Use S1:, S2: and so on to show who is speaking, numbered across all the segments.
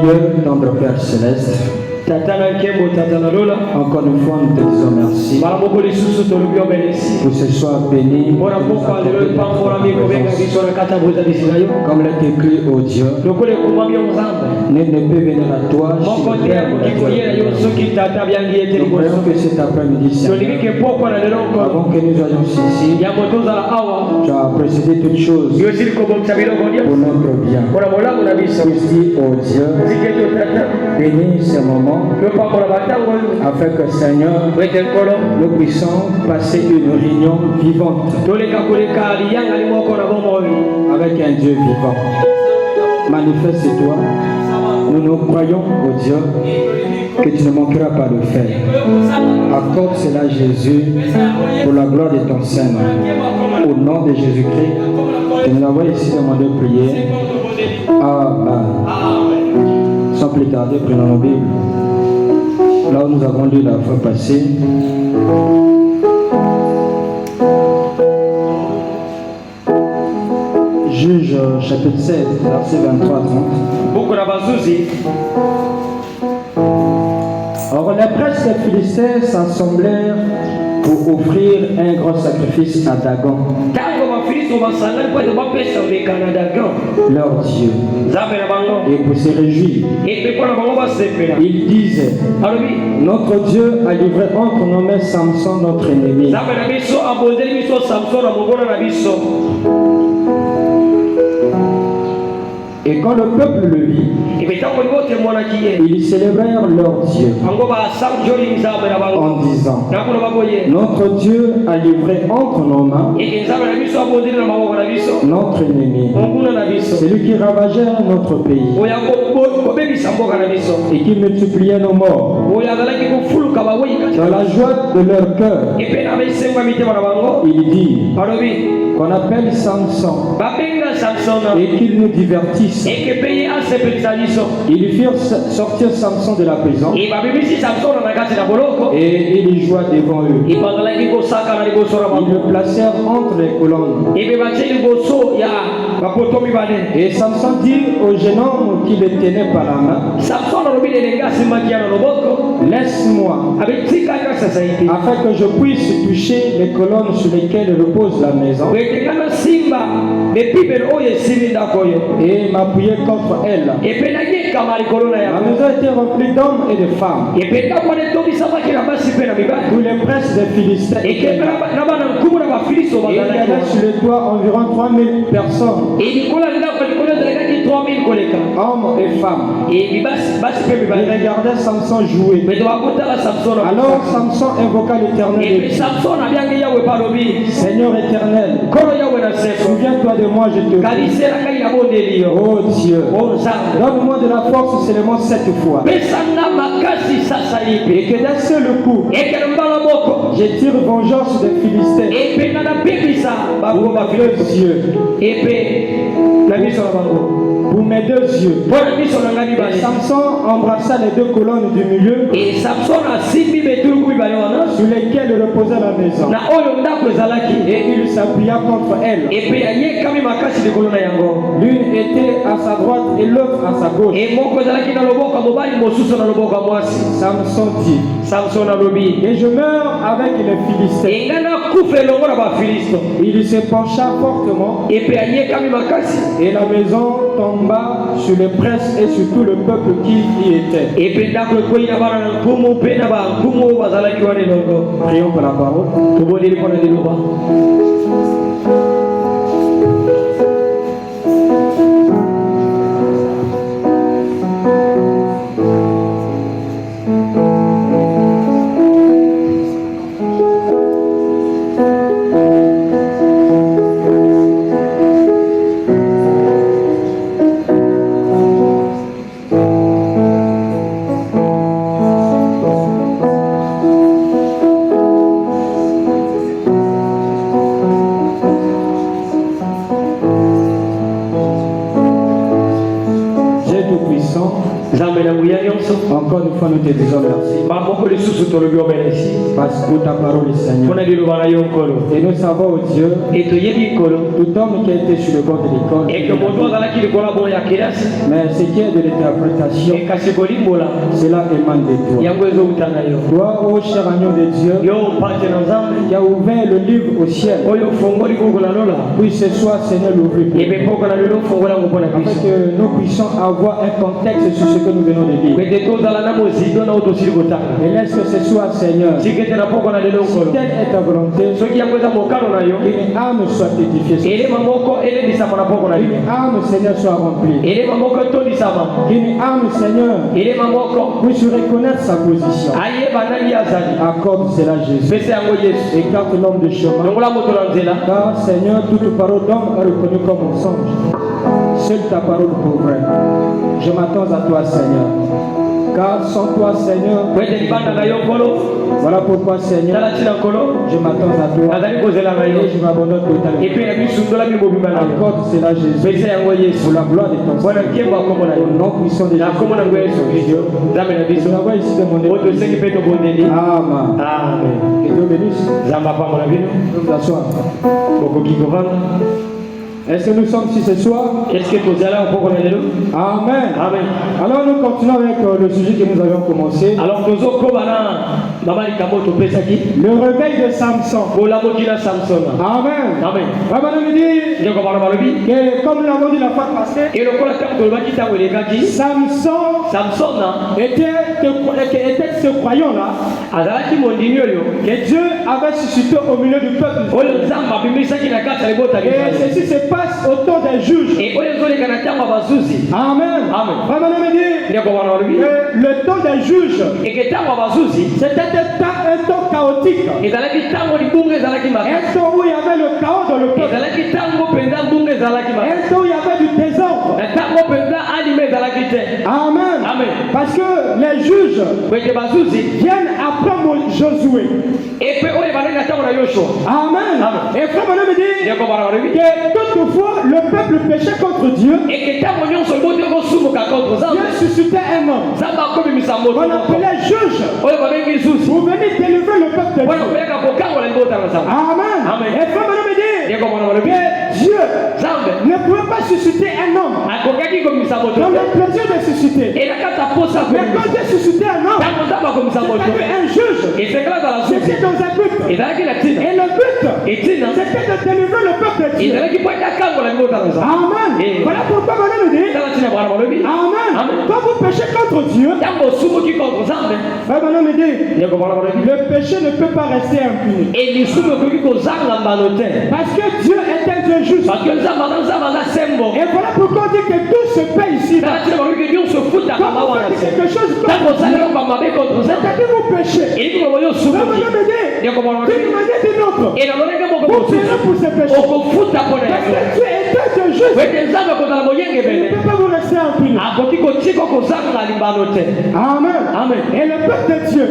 S1: Glorieux, tendre Père Céleste, encore une fois nous te disons merci pour ce soir béni. Comme l'est écrit au Dieu, nul ne peut venir à toi si le Père ne l'attend. Nous croyons que cet après-midi, Seigneur, avant que nous soyons ici, tu as précédé toutes choses pour notre bien. Puisse au Dieu, bénis ce moment, afin que Seigneur, nous puissions passer une réunion vivante avec un Dieu vivant. Manifeste-toi. Nous croyons au Dieu que tu ne manqueras pas de faire. Accorde cela Jésus pour la gloire de ton Saint. Au nom de Jésus-Christ, nous avons ici demandé de prier. Amen. Sans plus tarder, prenons nos Bibles. Là où nous avons lu la fois passée, Juge chapitre 7, verset 23 à 30. Or les princes des Philistins s'assemblèrent pour offrir un grand sacrifice à Dagon, leur Dieu, et pour se réjouir. Ils disaient: notre Dieu a livré entre nos mains Samson, notre ennemi. Et quand le peuple le vit, ils célébrèrent leur Dieu en disant: notre Dieu a livré entre nos mains notre ennemi, celui qui ravageait notre pays et qui multipliait nos morts. Dans la joie de leur cœur, il dit qu'on appelle Samson et qu'il nous divertisse. Ils firent sortir Samson de la prison et il joua devant eux. Ils le placèrent entre les colonnes. Et Samson dit au jeune homme qui le tenait par la main: laisse-moi, afin que je puisse toucher les colonnes sur lesquelles repose la maison, et m'appuyer contre elle. La maison était remplie d'hommes et de femmes. Tous les princes des Philistins. Et il y avait sur le toit environ 3000 personnes, hommes et femmes. Ils regardaient Samson jouer. Alors Samson invoqua l'Éternel et dit: Seigneur éternel, souviens-toi de moi, je te prie. Oh Dieu, donne-moi de la force seulement cette fois, et que d'un seul coup je tire vengeance des Philistins pour mes deux yeux. Pour mes deux yeux. Et Samson embrassa les deux colonnes du milieu sur lesquelles reposait la maison, et il s'appuya contre elle. L'une était à sa droite et l'autre à sa gauche. Samson dit: et je meurs avec les Philistins. Il se pencha fortement et la maison tomba sur les princes et sur tout le peuple qui y était. Prions pour la parole.
S2: Encore une fois, nous te disons merci. Parce que ta parole est Seigneur. Et nous savons, oh Dieu, tout homme qui a été sur le bord de l'école, mais ce qui est de l'interprétation, cela émane de toi. Toi, ô cher agneau de Dieu, qui a ouvert le livre au ciel, oui, ce soir, Seigneur, l'ouvrir. Afin que nous puissions avoir un contexte sur ce que nous venons de dire. Et laisse que ce soit, Seigneur, si telle est ta volonté, qu'une âme soit édifiée, qu'une âme, Seigneur, soit remplie, qu'une âme, Seigneur, puisse reconnaître sa position. Accorde cela, Jésus. Écarte l'homme de chemin, car, Seigneur, toute parole d'homme est reconnue comme un songe. Seule ta parole pour vrai. Je m'attends à toi, Seigneur. Car sans toi, Seigneur, voilà pourquoi, Seigneur, je m'attends à toi et je m'abandonne totalement. Accorde cela, Jésus, pour la gloire de ton Seigneur. Au nom puissant de Jésus, nous avons ici demandé. Amen. Que Dieu bénisse. Nous nous asseoir. Est-ce que nous sommes ici ce soir? Amen. Amen. Alors nous continuons avec le sujet que nous avions commencé. Le réveil de Samson. Amen. Amen. Amen. Que comme nous l'avons dit la fois passée, Samson était ce croyant-là que Dieu avait suscité au milieu du peuple. Et ceci se passe au temps des juges. Amen. Amen. Le temps des juges, c'était un temps chaotique. Un temps où il y avait le chaos dans le peuple. Un temps où il y avait du désordre. Amen. Amen. Parce que les juges viennent après Josué. Amen. Et frère Manon me dit que toutefois le peuple péchait contre Dieu. Dieu suscitait un homme. On appelait juge. Vous venez délivrer le peuple de Dieu. Amen. Et frère Manon me dit que Dieu ne pouvait pas susciter un homme dans le plaisir de susciter. Mais quand Dieu suscitait un homme, c'était un juge. C'était dans un but. Et le but, c'était de délivrer le peuple de Dieu. Amen. Voilà pourquoi Manon me dit amen. Quand vous péchez contre Dieu, Manon me dit le péché ne peut pas rester impuni. Parce que Dieu est un Dieu juste. Et voilà pourquoi on dit que tout se paie ici. Quand vous faites quelque chose contre Dieu, c'est-à-dire vous péchez. Manon me dit d'une manière d'une autre, vous paierez pour ce péché. Parce que Dieu est un Dieu juste. Il ne peut pas vous rester impuni. Amen. Amen. Et le peuple de Dieu,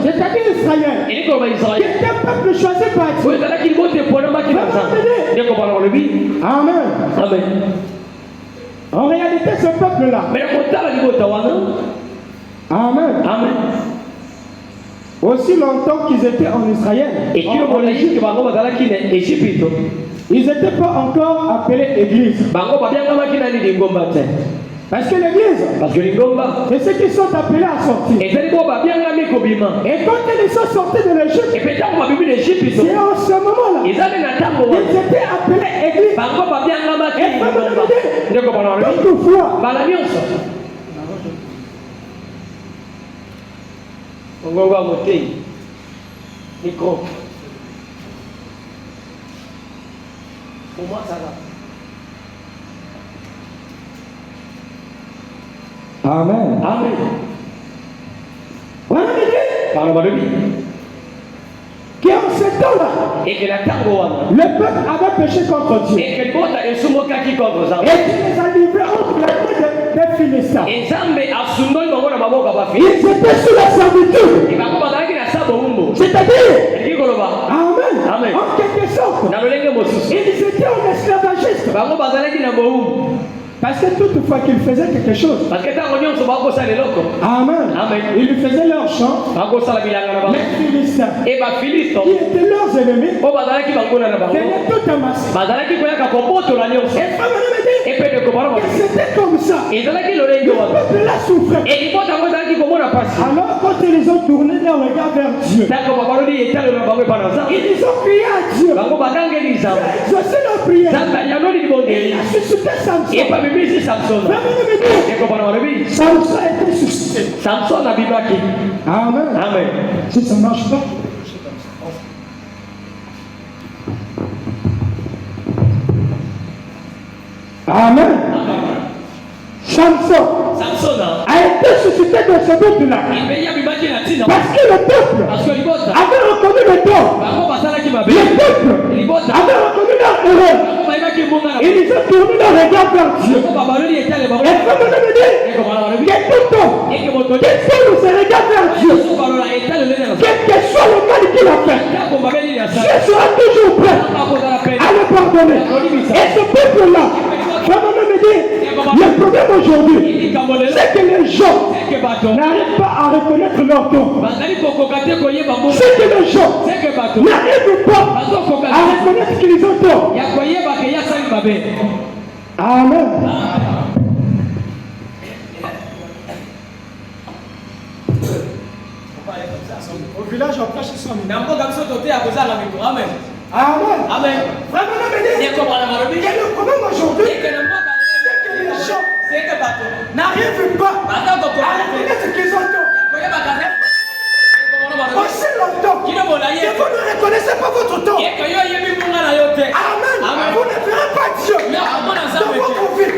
S2: c'est-à-dire Israël, qui est un peuple choisi par Dieu. Amen. Amen. En réalité, ce peuple-là, amen. Amen. Aussi longtemps qu'ils étaient en Israël, ils n'étaient pas encore appelés Église. Parce que l'Église, c'est ceux qui sont appelés à sortir. Et quand ils sont sortis de l'Égypte, c'est en ce moment-là, ils étaient appelés Église. Et toutefois, micro. Pour moi, ça va. Amen. Amen. Voilà qui en ce temps-là, le peuple avait péché contre Dieu. Et qui les a livrés entre la main des Philistins. Ils étaient sous la servitude. C'est-à-dire, amen. Amen. En quelque sorte, ils étaient en esclavagisme. Parce que toutefois qu'ils faisaient quelque chose. Amen. Ils lui faisaient leur chant. Les Philistins, qui étaient leurs ennemis, venaient tout amasser. Et c'était comme ça. Le peuple l'a souffert. Alors quand ils ont tourné leur regard vers Dieu, ils ont crié à Dieu. Ils ont exaucé leur prière. Et il a suscité Samson. Samson a été suscité. Amen.
S1: Amen.
S2: Si ça ne marche pas. Amen. Samson a été suscité dans ce but-là. Parce que le peuple avait reconnu le tort. Le peuple avait reconnu leur erreur. Ils ont tourné leur regard vers Dieu. Et comme on me dit, que tout homme qui tourne ses regards vers Dieu, quel que soit le mal qu'il a fait, Dieu sera toujours prêt à le pardonner. Et ce peuple-là, comme on me dit, le problème aujourd'hui, c'est que les gens n'arrivent pas à reconnaître leur tort. C'est que les gens n'arrivent pas à reconnaître qu'ils ont tort. Amen. Au village, on prêche son nom. Amen.
S1: Amen.
S2: Vraiment, le problème aujourd'hui, c'est que les gens n'arrivent pas à reconnaître qu'ils ont tort. Aussi longtemps que vous ne reconnaissez pas votre tort. Amen. Vous ne verrez pas Dieu dans votre vie.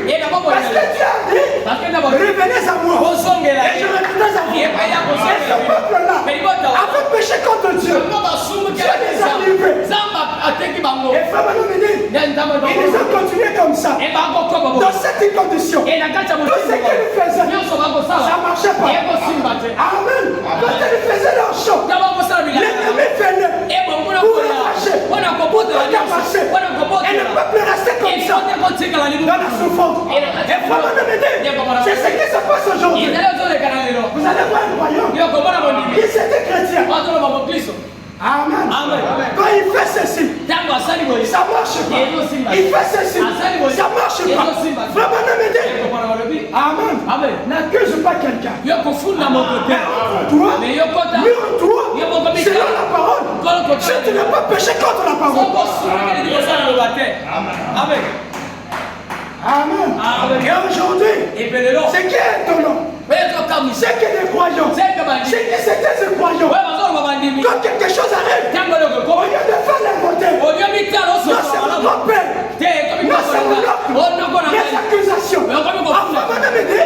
S2: Parce que Dieu a dit, revenez à moi. Et je reviendrai à vous. Et ce peuple-là avait péché contre Dieu. Dieu les a livrés. Et frère Manon me dit, ils ont continué comme ça. Dans cette condition. Tout ce qu'ils faisaient, ça ne marchait pas. Amen. Quand ils faisaient leur chant, l'ennemi venait pour le fâcher, pour le marcher. Et le peuple restait comme ça, dans la souffrance. Et frère Manon me dit, c'est ce qui se passe aujourd'hui. Vous allez voir un royaume qui c'était chrétien. Amen. Quand il fait ceci, ça marche pas. Il fait ceci, ça marche pas. Vraiment, me dit, Amen. N'accuse pas quelqu'un. Toi, selon la parole, si tu n'as pas péché contre la parole. Amen. Et aujourd'hui, ce qui est étonnant, c'est que les croyants, c'est que c'était ces croyants, quand quelque chose arrive, au lieu de faire la beauté, non, c'est mon père, non, c'est mon oncle, les accusations. Enfin, on a dit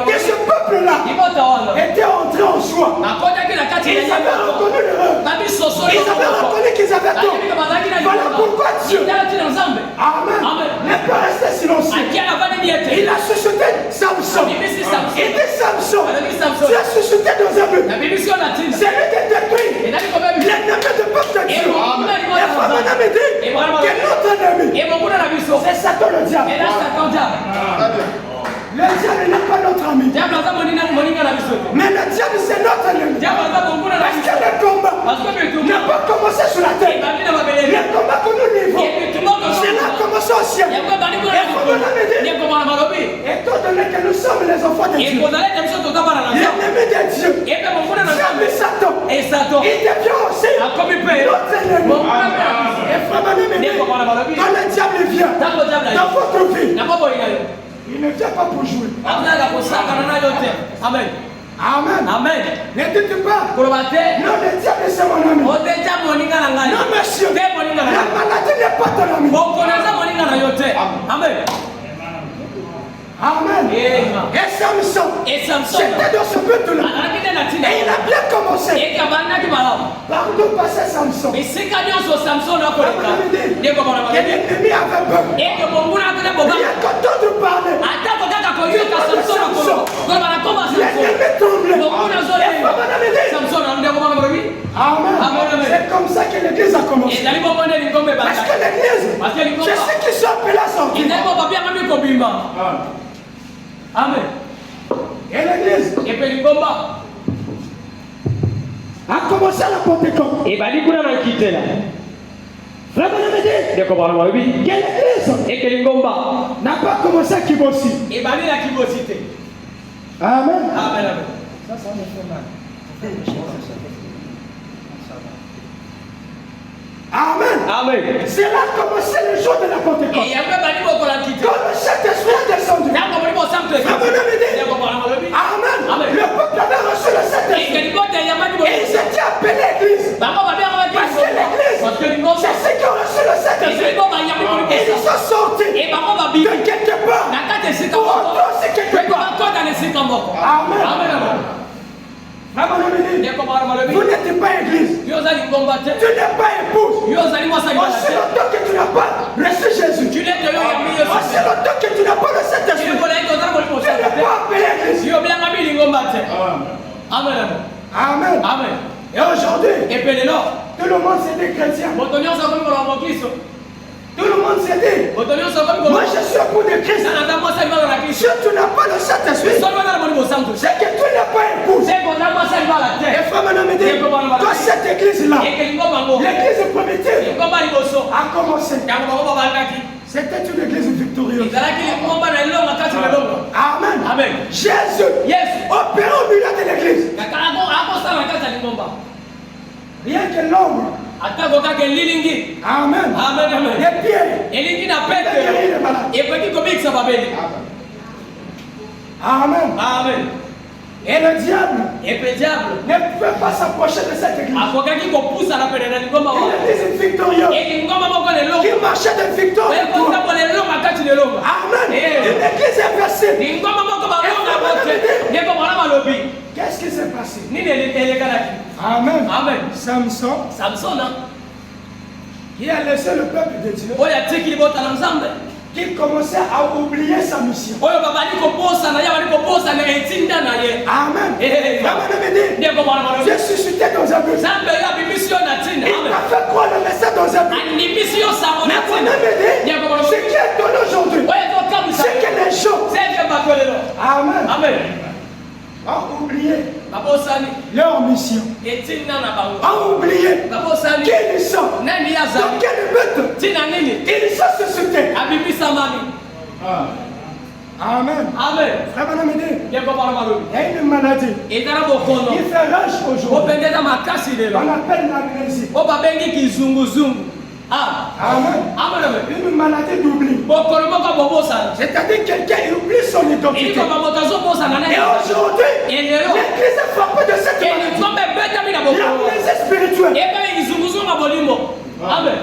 S2: que ce peuple-là était entré en soi. Ils avaient reconnu l'erreur. Ils avaient reconnu qu'ils avaient tort. Voilà pourquoi Dieu, Amen, n'est pas resté silencieux. Il a suscité Samson. Il dit Samson, tu as suscité dans un but. C'est lui qui détruit l'ennemi de peuple de Dieu. Et Frère Manon me dit que notre ennemi, c'est Satan le diable. Le diable n'est pas notre ami. Mais le diable c'est notre ennemi. Parce que le combat n'a pas commencé sur la terre. Le combat que nous vivons, c'est là commencé au ciel. Et étant donné que nous sommes les enfants de Dieu, l'ennemi de Dieu, diable Satan, il devient aussi notre ennemi. Et Frère Manon me dit, quand le diable vient dans votre vie, il ne vient pas pour jouer. Amen. Ne dites pas, non, le diable c'est mon ami. Non, monsieur, la maladie n'est pas ton ami. Amen. Et Samson, j'étais dans ce but-là. Et il a bien commencé. Par d'où passait Samson? Que l'ennemi avait peur. Il a qu'entendre parler. L'ennemi tremblait. Amen. C'est comme ça que l'église a commencé. Parce que l'église, c'est ceux qui sont appelés à sortir.
S1: Amen.
S2: Et l'église
S1: Et puis l'ingomba
S2: a commencé à la Pentecôte.
S1: et bah dit qu'on a quitté là.
S2: Frère Benamedi,
S1: De comment on va vivre?
S2: que l'église
S1: Et que l'ingomba
S2: n'a pas commencé à Kibossi.
S1: et bah dit la kibosité.
S2: Amen.
S1: Amen, amen.
S2: Ça me fait mal. Amen.
S1: Amen.
S2: C'est là qu'a commencé le jour de la Pentecôte.
S1: Et il y a même pas dit qu'on l'a quitté.
S2: Quand le Saint-Esprit est descendu.
S1: Là, on va dire simple.
S2: Frère Benamedi,
S1: De comment on va vivre?
S2: Amen.
S1: Amen.
S2: Le peuple avait reçu le
S1: Et que
S2: Saint-Esprit.
S1: l'ingomba il y a pas dit
S2: Et ils étaient appelés l'église.
S1: bah on va bien on va dire.
S2: Parce que l'église,
S1: Parce que l'ingomba
S2: c'est ceux qui ont reçu le
S1: et
S2: Saint-Esprit.
S1: l'ingomba il y a pas
S2: Et ils sont sortis
S1: et bah on va
S2: de
S1: vivre.
S2: quelque part.
S1: Na kati esika
S2: Pour
S1: moko.
S2: entrer aussi quelque
S1: Kwa
S2: part.
S1: kota na esika moko.
S2: Amen.
S1: Amen, amen.
S2: Frère Benamedi,
S1: De comment on va
S2: vous
S1: vivre?
S2: n'êtes pas église.
S1: Yo zali ngomba te.
S2: Tu n'es pas épouse.
S1: Yo zali mwasa ni
S2: Aussi longtemps que tu n'as pas reçu Jésus.
S1: Tu l'es de yo ya miyo.
S2: Aussi longtemps que tu n'as pas le
S1: Tu
S2: Saint-Esprit.
S1: l'es kola ito zali
S2: Tu
S1: mo
S2: n'es
S1: te.
S2: pas appelé église.
S1: Yo bien ngami ngomba te. Amen, amen.
S2: Amen.
S1: Amen.
S2: Et aujourd'hui,
S1: Et puis lelo,
S2: tout le monde s'est dit chrétien.
S1: moto nyonso komi kola mo Kristo.
S2: Tout le monde s'est dit,
S1: Moto nyonso komi
S2: moi
S1: kola.
S2: je suis au bout de Christ.
S1: Sana ta mwasa ni bala
S2: Si
S1: Kristo.
S2: tu n'as pas le Saint-Esprit,
S1: So bana mo santo.
S2: c'est que tu n'es pas épouse.
S1: C'est qu'on a mwasa ni bala
S2: Et
S1: te.
S2: frère Benamedi, toi cette église-là,
S1: Et que ngomba ngo.
S2: l'église primitive
S1: Ngomba liboso.
S2: a commencé.
S1: Ya ngomba ngo balaki.
S2: C'était une église victorieuse.
S1: Ezalaki ngomba na elonga kati na elonga.
S2: Amen.
S1: Amen.
S2: Jésus
S1: Yesu.
S2: opéré au milieu de l'église.
S1: Kakako akosala kati ya ngomba.
S2: Rien que l'ombre.
S1: Atako kaka lilingi.
S2: Amen.
S1: Amen, amen.
S2: Les pieds.
S1: Elingi na pete. Epeki komikisa babeli.
S2: Amen.
S1: Amen.
S2: Et le diable
S1: Epe diable.
S2: ne pouvait pas s'approcher de cette église.
S1: Akokaki kopusa na pene na ngomba wa.
S2: Une église victorieuse
S1: Eki ngomba moko na elonga.
S2: qui marchait de victoire
S1: Oye
S2: en victoire.
S1: kota mo elonga kati na elonga.
S2: Amen.
S1: Eh.
S2: Une église inversée.
S1: Ni ngomba moko balonga bote. Ndeko mwana malobi.
S2: Qu'est-ce qui s'est passé?
S1: Nini elekalaki?
S2: Amen.
S1: Amen.
S2: Samson,
S1: Samson
S2: qui a laissé le peuple de Dieu,
S1: oyo atikili botala nzambe.
S2: qui commençait à oublier sa mission.
S1: Oyo babali kobosana ye bali kobosana etinda na ye.
S2: Amen.
S1: Eh.
S2: Amen. Amen.
S1: Ndeko mwana malobi.
S2: Dieu suscité dans un but.
S1: Nzambe yo abimisi yo na ntina.
S2: Il
S1: Amen.
S2: m'a fait croire le message dans un but.
S1: Andimisi yo sango
S2: Mais
S1: na
S2: mon
S1: ntina.
S2: ami, ce qui est donné aujourd'hui,
S1: Oyo ezokamwisa.
S2: c'est que les gens,
S1: Seke bato lelo.
S2: Amen,
S1: Amen.
S2: ont oublié
S1: Babosani.
S2: leur mission.
S1: Etinda na bango.
S2: Ont oublié
S1: Babosani.
S2: qui ils sont.
S1: Nani
S2: Dans
S1: yazali.
S2: quel but
S1: Tina nini?
S2: ils sont suscités.
S1: Abimisa mami.
S2: Amen.
S1: Amen.
S2: Frère Benamedi,
S1: Ndeko mwana malobi.
S2: il y a une maladie
S1: Ezala bokono.
S2: qui fait rage aujourd'hui.
S1: Opendeza makasi lelo.
S2: On appelle l'amnésie.
S1: O babengi kizunguzungu. Ah.
S2: Amen.
S1: Amen, amen.
S2: Une maladie d'oubli.
S1: Bokolo moko bobosana.
S2: C'est-à-dire quelqu'un il oublie son identité.
S1: Iliko bamoto azobosana na
S2: Et
S1: ye.
S2: aujourd'hui,
S1: Et lelo.
S2: l'église est frappée de cette maladie.
S1: Elingombe betami na bokolo.
S2: L'amnésie spirituelle.
S1: Ebe kizunguzungu na bolimo. Amen.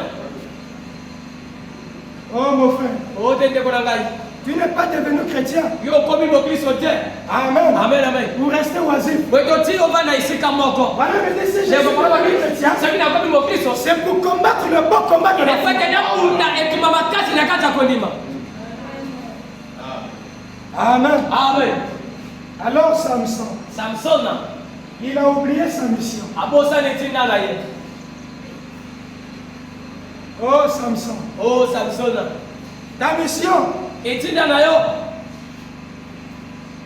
S2: Oh mon frère,
S1: Ote ndeko na ngai.
S2: tu n'es pas devenu chrétien.
S1: Yo komi mokristo te.
S2: Amen.
S1: Amen, amen.
S2: Pour rester oisif.
S1: Wetoti ova na esika moko.
S2: Voilà, mais si je suis
S1: Ndeko mwana
S2: devenu
S1: malobi.
S2: chrétien,
S1: Soki na komi mokristo.
S2: c'est pour combattre le bon combat de la foi.
S1: Efete nyakunda etuma makasi na kati ya kondima.
S2: Amen.
S1: Amen.
S2: Alors Samson,
S1: Samsona
S2: il a oublié sa mission.
S1: abosana etinda na ye.
S2: Oh Samson,
S1: Oh Samsona.
S2: ta mission,
S1: Etinda na yo.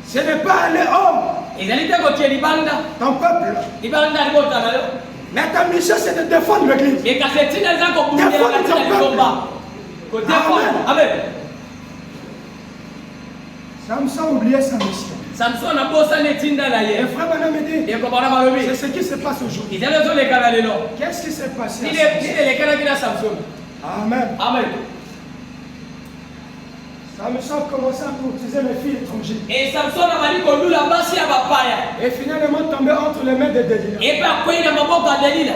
S2: ce n'est pas aller hors
S1: Ezali te kotie libanda.
S2: ton peuple.
S1: Libanda libota na yo.
S2: Mais ta mission, c'est de défendre l'église.
S1: Et kasi etinda eza kobundela na tina lingomba. Kodefona. Amen.
S2: Samson a oublié sa mission.
S1: Samson abosana etinda na
S2: Et
S1: ye.
S2: frère Benamedi,
S1: Ndeko mwana malobi.
S2: c'est ce qui se passe aujourd'hui.
S1: Ezali ozoleka na lelo.
S2: Qu'est-ce qui s'est passé à
S1: Nini
S2: Samson?
S1: elekanaki na Samson.
S2: Amen.
S1: Amen.
S2: Samson commençait à courtiser les filles étrangères.
S1: Et Samson abali kolula basi ya bapaya.
S2: Et finalement tombé entre les mains de Delilah.
S1: Epe akwei na maboko ya Delila.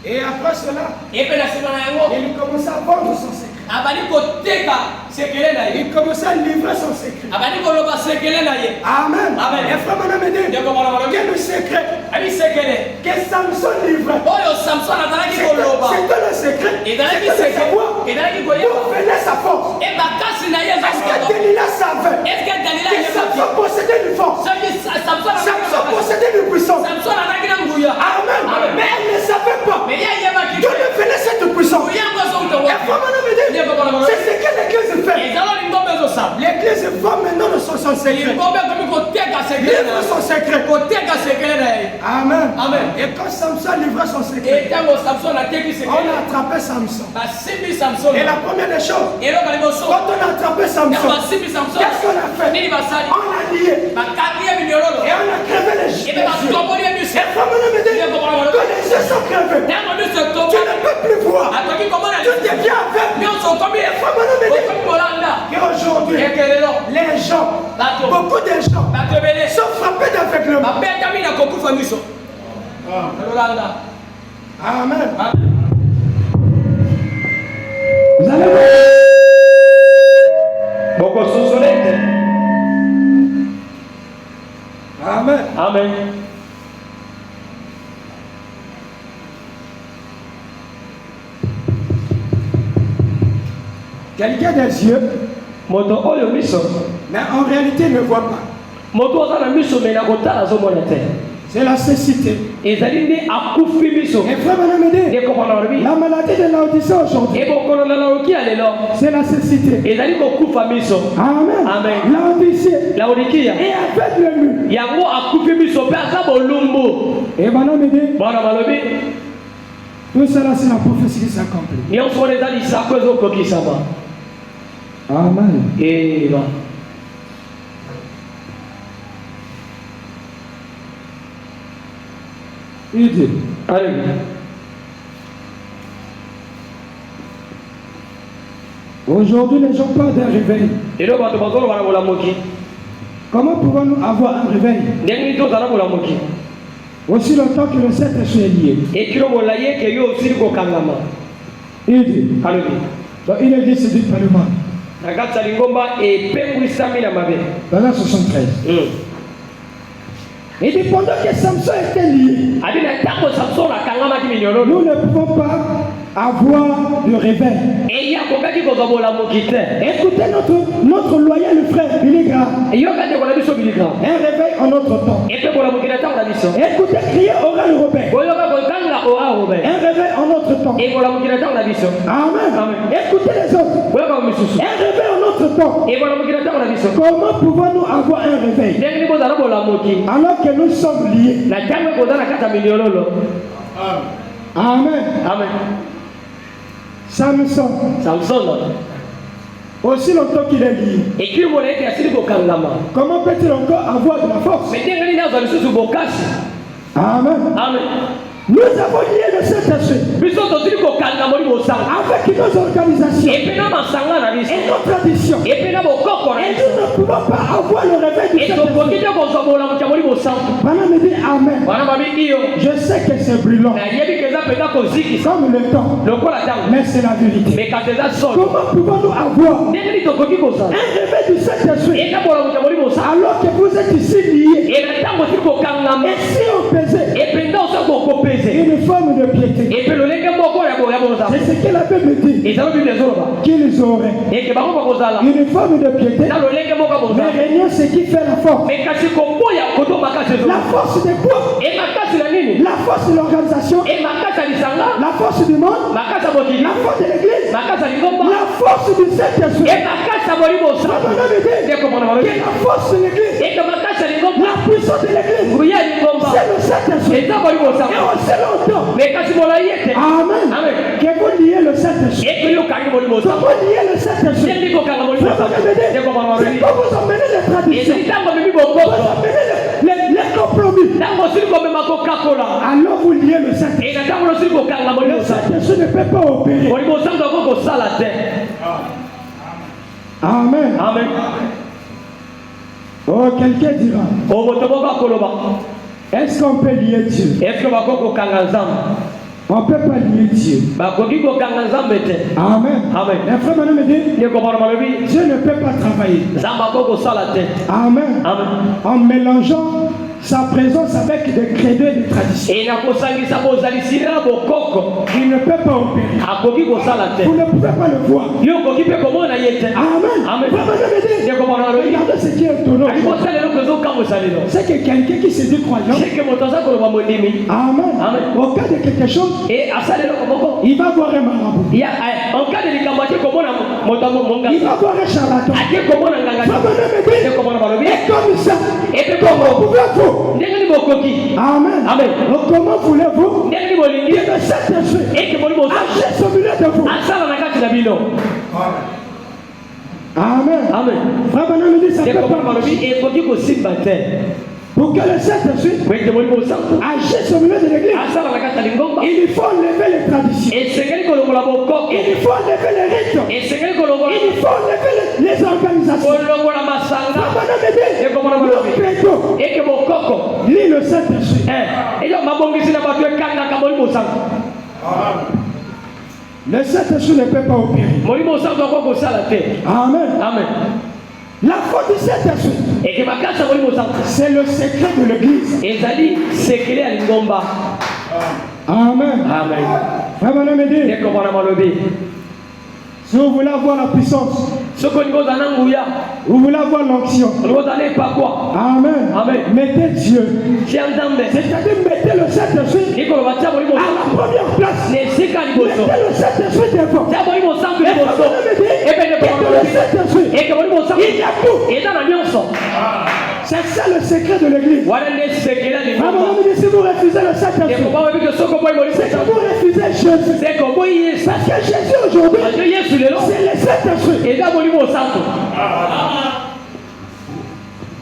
S2: Et après cela,
S1: Epe na nsima na yango
S2: il commençait à vendre son secret.
S1: abali koteka sekele na ye.
S2: Il commençait à livrer son secret.
S1: Abali koloba sekele na ye.
S2: Amen.
S1: Amen.
S2: Et frère Benamedi,
S1: Ndeko mwana malobi.
S2: quel est le secret
S1: Abi sekele.
S2: que Samson livrait?
S1: Oyo Samson azalaki koloba.
S2: C'était le secret.
S1: Ezalaki
S2: C'était de
S1: sekele.
S2: savoir
S1: Ezalaki
S2: d'où
S1: koyeba.
S2: venait sa force.
S1: E makasi na ye
S2: Parce que
S1: ezakoloba.
S2: Delilah savait
S1: Est-ce que Dalila
S2: que
S1: yebaki?
S2: Samson possédait une force.
S1: Soki Samson
S2: Samson possédait une puissance.
S1: Samson azalaki na nguya.
S2: Amen. Mais elle ne savait pas
S1: Mais ye yebaki
S2: d'où
S1: te.
S2: venait cette puissance.
S1: Nguya ngo soki to
S2: Et
S1: wapi.
S2: frère Benamedi, c'est ce que l'église fait.
S1: Ezala lingombe ezosala.
S2: L'église va maintenant de son
S3: secret. Livre son secret. Amen.
S2: Amen.
S3: Et quand Samson livrait son secret, on a attrapé Samson. Et la première des choses, quand on a attrapé Samson, qu'est-ce qu'on a fait? On l'a lié. Et on a crevé les yeux. Et comme on me dit, quand les yeux sont crevés, tu ne peux plus voir. Tu deviens aveugle. Et comme on me dit, et aujourd'hui, les gens, beaucoup de gens sont frappés d'aveuglement. Amen.
S2: Vous allez voir. Beaucoup sous-solète.
S3: Amen.
S2: Amen.
S3: Quelqu'un des yeux, mais en réalité il ne voit pas. C'est la cécité. Et frère Manamede, la maladie de l'audition aujourd'hui, c'est la cécité. Amen. L'audition et avec le mu. Et Manamede, tout cela c'est la prophétie qui s'accomplit. Amen. Il dit, allez. Aujourd'hui, les gens parlent d'un réveil. Comment pouvons-nous avoir un réveil aussi longtemps que le Saint-Esprit est lié? Il dit, donc il est décédé par le monde. Dans la 73. Et dit pendant que Samson était lié, nous ne pouvons pas avoir de réveil. Écoutez notre loyal frère Billy Graham. Un réveil en notre temps. Écoutez crier Oral Robert. Un réveil en notre temps. Amen. Écoutez les autres. Un réveil en notre temps. Comment pouvons-nous avoir un réveil alors que nous sommes liés? Amen.
S2: Amen.
S3: Samson. Aussi longtemps qu'il est lié. Comment peut-il encore avoir de la force? Amen.
S2: Amen.
S3: Nous avons lié le Saint-Esprit avec nos organisations et nos traditions. Et nous ne pouvons pas avoir le réveil du Saint-Esprit. Madame me dit Amen. Je sais que c'est brûlant comme le temps, mais c'est la vérité. Comment pouvons-nous avoir un réveil du Saint-Esprit alors que vous êtes ici liés? Et si on pesait une forme de piété, c'est ce que la Bible dit, qu'ils auraient une forme de piété, mais régnant ce qui fait la force. La force de quoi? La force de l'organisation, la force du monde, la force de l'église, la force du Saint-Esprit. La force de l'église, la puissance de l'église, c'est le Saint-Esprit. Et on sait longtemps. Amen. Que vous liez le Saint-Esprit. Vous liez le Saint-Esprit. C'est quand vous emmenez les traditions, vous emmenez les compromis, alors vous liez le Saint-Esprit. Le Saint-Esprit ne peut pas opérer. Amen.
S2: Amen.
S3: Oh, quelqu'un dira, est-ce qu'on peut lier Dieu? On ne peut pas lier Dieu. Amen. Les frères maintenant me disent, Dieu ne peut pas travailler. Amen. En mélangeant sa présence avec des credos et des traditions. Il ne peut pas opérer. Vous ne pouvez pas le voir. Amen. Regardez ce qui est étonnant. C'est que quelqu'un qui se dit croyant, Amen. Au cas de quelque chose, il va voir un marabout. Il va voir un charlatan.
S1: ake komona nganga
S3: Frère Branham me dit,
S1: ake komona balobi
S3: et comme ça,
S1: epe
S3: comment
S1: kongo
S3: pouvez-vous?
S1: ndenge ni bokoki
S3: Amen.
S1: Amen.
S3: Donc, comment voulez-vous
S1: ndenge ni bolingi
S3: que le Saint-Esprit
S1: eke boli bosantu
S3: agisse au milieu de vous?
S1: asala na kati na bino
S3: Amen.
S1: amen
S3: Frère Branham me dit, ça
S1: eke
S3: peut
S1: komona
S3: pas
S1: balobi
S3: marcher.
S1: ekoki kosimba te
S3: Pour que le Saint-Esprit
S1: po eke boli bosantu
S3: agisse au milieu de l'église,
S1: asala na kati na lingomba
S3: il faut enlever les traditions.
S1: esengeli kolongola bokoko
S3: Il faut enlever les rites.
S1: esengeli kolongola
S3: Il faut enlever les organisations.
S1: kolongola masanga
S3: Frère Branham me dit,
S1: eke komona
S3: le
S1: balobi
S3: credo,
S1: eke bokoko
S3: lit le Saint-Esprit.
S1: eyo mabongisi na bato ekangaka molimo osantu
S3: Le Saint-Esprit ne peut pas opérer.
S1: molimo osantu akoki kosala te
S3: Amen.
S1: amen
S3: La foi du Saint-Esprit,
S1: eke makasi ya molimo osantu
S3: c'est le secret de l'église.
S1: ezali sekele ya lingomba
S3: Amen.
S1: amen
S3: Frère Branham me dit,
S1: eke komona malobi
S3: si vous voulez avoir la puissance,
S1: soki olingi ozala na nguya
S3: vous voulez avoir l'onction.
S1: olingi ozala epakwa
S3: Amen.
S1: Amen.
S3: Mettez Dieu.
S1: tia nzambe
S3: C'est-à-dire mettez le Saint-Esprit
S1: likoloba tia molimo
S3: à
S1: osantu
S3: la première place.
S1: na esika liboso
S3: Mettez le Saint-Esprit devant.
S1: tia molimo osantu
S3: Et
S1: liboso
S3: Frère Branham me dit,
S1: epene
S3: mettez le
S1: komona
S3: Saint-Esprit.
S1: eke molimo osantu
S3: Il y a tout.
S1: eza na nyonso
S3: C'est ça le secret de l'église.
S1: wana nde sekele ya
S3: Frère
S1: lingomba
S3: Branham me dit, si vous refusez le Saint-Esprit,
S1: ekoba oyebi ke soki oboyi molimo
S3: c'est que
S1: osantu
S3: vous refusez Jésus.
S1: seke oboyi yesu
S3: Parce que Jésus aujourd'hui,
S1: parce que yesu lelo
S3: c'est le Saint-Esprit.
S1: eza molimo osantu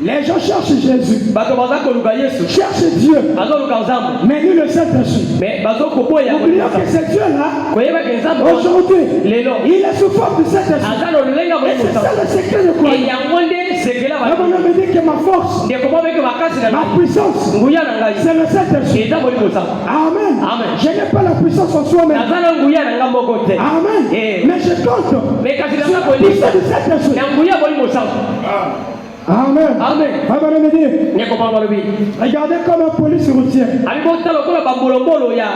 S3: Les gens cherchent Jésus,
S1: bato baza koluka yesu
S3: cherchent Dieu,
S1: bazoluka nzambe
S3: mais ni le Saint-Esprit.
S1: me bazokoboya
S3: Oublions que ce Dieu-là,
S1: koyebaka nzambe wana
S3: aujourd'hui,
S1: lelo
S3: il est sous forme du Saint-Esprit.
S1: aza na lolenga
S3: Et
S1: molimo
S3: c'est ça
S1: osantu
S3: le secret de quoi?
S1: eyango nde sekele ya
S3: Frère
S1: bato
S3: Branham me dit que ma force,
S1: ndeko babeke makasi na
S3: ma
S1: ngai
S3: puissance,
S1: nguya na ngai
S3: c'est le Saint-Esprit.
S1: eza molimo osantu
S3: Amen.
S1: Amen.
S3: Je n'ai pas la puissance en soi-même.
S1: naza na nguya na ngai moko te
S3: Amen.
S1: Eh.
S3: Mais je compte
S1: me kasi
S3: sur
S1: naza
S3: la puissance
S1: kolisa
S3: du Saint-Esprit.
S1: na nguya molimo osantu
S3: Amen.
S1: amen
S3: Frère Branham me dit,
S1: ndeko baba balobi
S3: regardez comme un police routier.
S1: ali botala lokola bambolombolo ya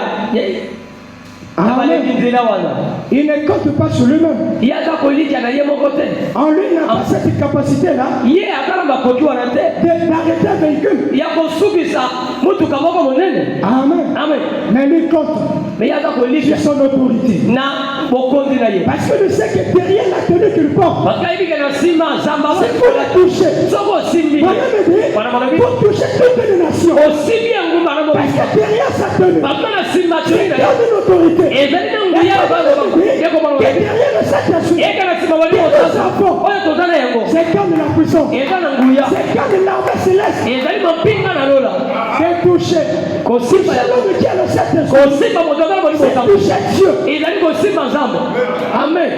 S1: baleki
S3: Amen.
S1: nzela wana
S3: Il ne compte pas sur lui-même.
S1: ye aza kolitya na ye moko te
S3: En lui, il n'a pas cette capacité-là
S1: ye aza na makoki wana te
S3: d'arrêter un véhicule.
S1: ya kosukisa motuka moko monene
S3: Amen.
S1: amen
S3: Mais lui compte
S1: me ye aza
S3: sur
S1: kolitya
S3: son autorité.
S1: na bokonzi na ye
S3: Parce que il sait que derrière la tenue qu'il porte,
S1: parce que ayebike na nsima nzamba
S3: c'est pour la toucher.
S1: soki osimbi
S3: Voilà me dit,
S1: wana balobi
S3: pour toucher toutes les nations.
S1: osimbi engumba na
S3: Parce
S1: mobisa
S3: que derrière sa tenue,
S1: parce que na nsima
S3: il
S1: toni na ye
S3: donne une autorité.
S1: ezali na nguya
S3: Et
S1: yekoma
S3: que derrière le Saint-Esprit,
S1: eke na nsima bali mosantu oyo toza na yango
S3: c'est comme la puissance.
S1: eza na nguya
S3: C'est comme l'armée céleste.
S1: ezali mapinga na lola
S3: C'est toucher.
S1: kosimba
S3: C'est
S1: yango
S3: l'homme qui a le Saint-Esprit.
S1: kosimba moto aza na molimo
S3: C'est
S1: osantu
S3: toucher Dieu.
S1: ezali kosimba nzambe amen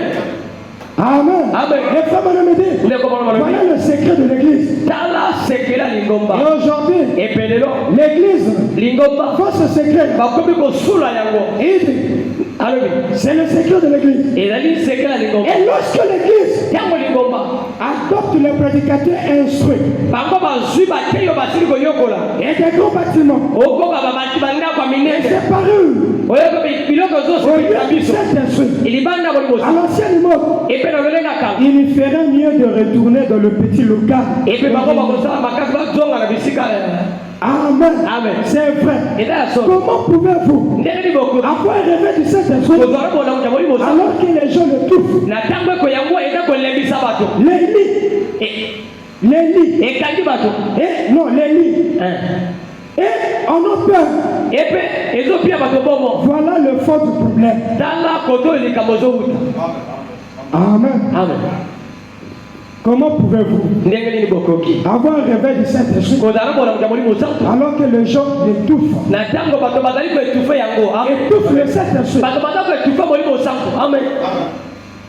S3: Amen.
S1: Amen.
S3: Les frères me dit,
S1: ndeko bana balobi
S3: voilà le secret de l'église.
S1: tala sekela lingomba
S3: Et aujourd'hui,
S1: epelelo
S3: l'église
S1: lingomba
S3: voit ce secret.
S1: bakomi kosula yango
S3: Il dit,
S1: alobi
S3: c'est le secret de l'église.
S1: ezali sekela lingomba
S3: Et lorsque l'église
S1: ntango lingomba
S3: adopte les prédicateurs instruits
S1: bango bazwi bateyi oyo basili koyokola
S3: et des grands bâtiments,
S1: okoka babati bandako ya
S3: et
S1: minene
S3: c'est paru
S1: oyoka biloko
S3: au
S1: ezosepelisa
S3: lieu du
S1: biso
S3: Saint-Esprit.
S1: libanda molimo
S3: À l'ancienne mode,
S1: epe na lolenga kanga
S3: il ferait mieux de retourner dans le petit local.
S1: epe bango bakosala makasi bazonga na bisika
S3: Amen.
S1: amen
S3: C'est vrai.
S1: eza ya solo
S3: Comment pouvez-vous
S1: ndenge liboko
S3: avoir rêvé du Saint-Esprit
S1: kozwala bolamu ya molimo
S3: alors que les gens le touffent?
S1: na ntango eko yango eza kolembisa bato
S3: Les lits,
S1: ekangi bato
S3: non, les lits, et on a peur.
S1: epe ezopia bato bomo
S3: Voilà le fond du problème.
S1: tala koto likambo ezowuta
S3: Amen.
S1: amen
S3: Comment pouvez-vous
S1: ndenge nini bokoki
S3: avoir rêvé du Saint-Esprit
S1: kozala bolamu ya molimo santu
S3: alors que les gens l'étouffent?
S1: na ntango bato bazali koetufe yango
S3: Étouffe le Saint-Esprit.
S1: bato baza koetufe molimo santu amen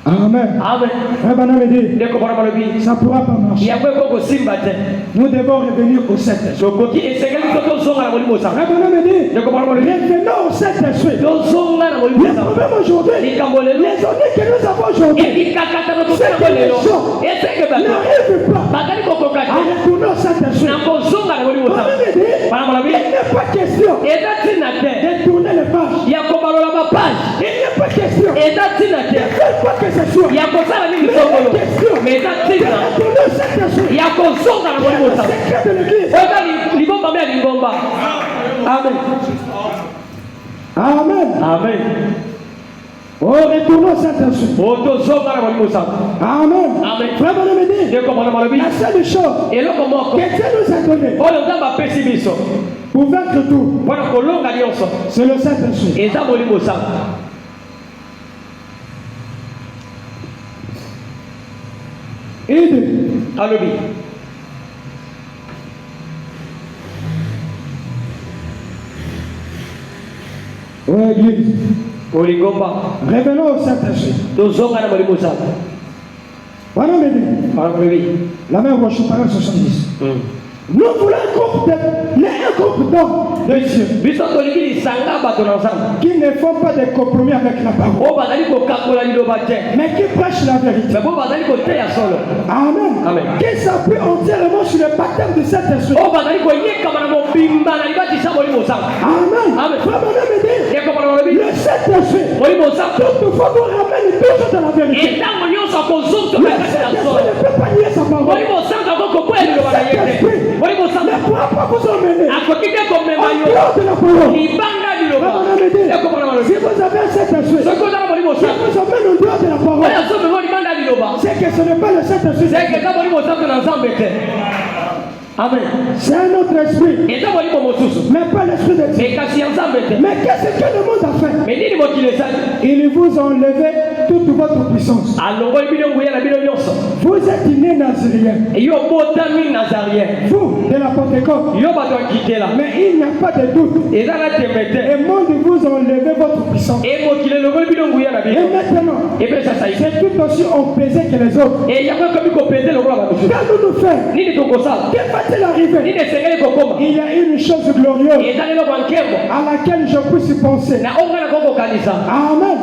S3: Amen.
S1: amen
S3: Frère Branham me dit,
S1: ndeko bona balobi
S3: ça ne pourra pas marcher.
S1: yango eko kosimba te
S3: Nous devons revenir au Saint-Esprit.
S1: tokoki esengeli so tozonga na molimo santu
S3: Frère Branham me dit,
S1: ndeko bona balobi
S3: revenons au Saint-Esprit.
S1: tozonga na molimo
S3: Le
S1: santu
S3: problème aujourd'hui,
S1: likambo lelo
S3: les années que nous avons aujourd'hui,
S1: ekikakatana tosalango lelo esenge bato
S3: n'arrivent pas
S1: bazali kokoka
S3: à
S1: te
S3: retourner au Saint-Esprit.
S1: na kozonga na molimo
S3: Branham
S1: santu
S3: me dit,
S1: bana balobi
S3: il n'est pas question
S1: eza ntina te
S3: de tourner les pages.
S1: ya kobalola bapage
S3: Il n'est pas question
S1: eza ntina
S3: de
S1: te
S3: faire quoi que ce soit.
S1: ya kosala nini songolo me eza
S3: De
S1: ntina
S3: retourner au Saint-Esprit.
S1: ya kozonga na molimo
S3: Le
S1: santu
S3: secret de l'église.
S1: oza libomba mbe ya lingomba amen
S3: Amen.
S1: amen
S3: Oh, retournons au Saint-Esprit. Amen.
S1: Amen.
S3: Frère, mon ami, la seule chose que Dieu nous a donnée pour vaincre tout, c'est le Saint-Esprit. Aide. Oh, Église. Revenons au Saint-Esprit. Voilà, la main gauche, parole 70. Nous voulons un groupe d'hommes de Dieu qui ne font pas de compromis avec la parole, mais qui prêchent la vérité. Amen.
S1: Amen.
S3: Qui s'appuient entièrement sur le baptême de Saint-Esprit. Amen.
S1: Amen.
S3: Le Saint-Esprit, toutefois, vous ramène toujours de la vérité. Le Saint-Esprit ne peut pas nier sa parole. Mais pourra pas vous emmener en dehors de la parole. Si vous avez un Saint-Esprit qui vous emmène en dehors de la parole, c'est que ce n'est pas le Saint-Esprit.
S1: Amen.
S3: C'est un autre esprit, mais pas l'esprit de Dieu. Mais qu'est-ce que le monde a fait? Ils vous ont enlevé toute votre puissance. Vous êtes nés nazériens. Vous, de la Pentecôte. Mais il n'y a pas de doute. Et le monde vous a enlevé votre puissance. Et maintenant, c'est tout aussi empesé que les autres. Qu'allons nous faire? Que va-t-il arriver? Il y a une chose glorieuse à laquelle je puisse penser. Amen.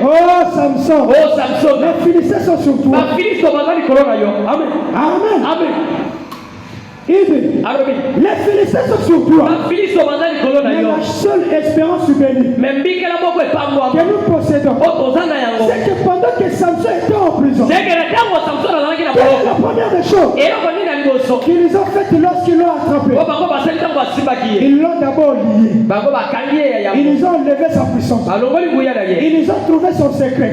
S3: Oh Samson. Les Philistins sont sur toi. Amen. Les Philistins sont sur toi. Mais la seule espérance bénie que nous possédons, c'est que pendant que Samson était en prison, quelle est la première des choses qu'ils ont fait lorsqu'ils l'ont attrapé? Ils l'ont d'abord lié. Ils ont enlevé sa puissance. Ils ont trouvé son secret.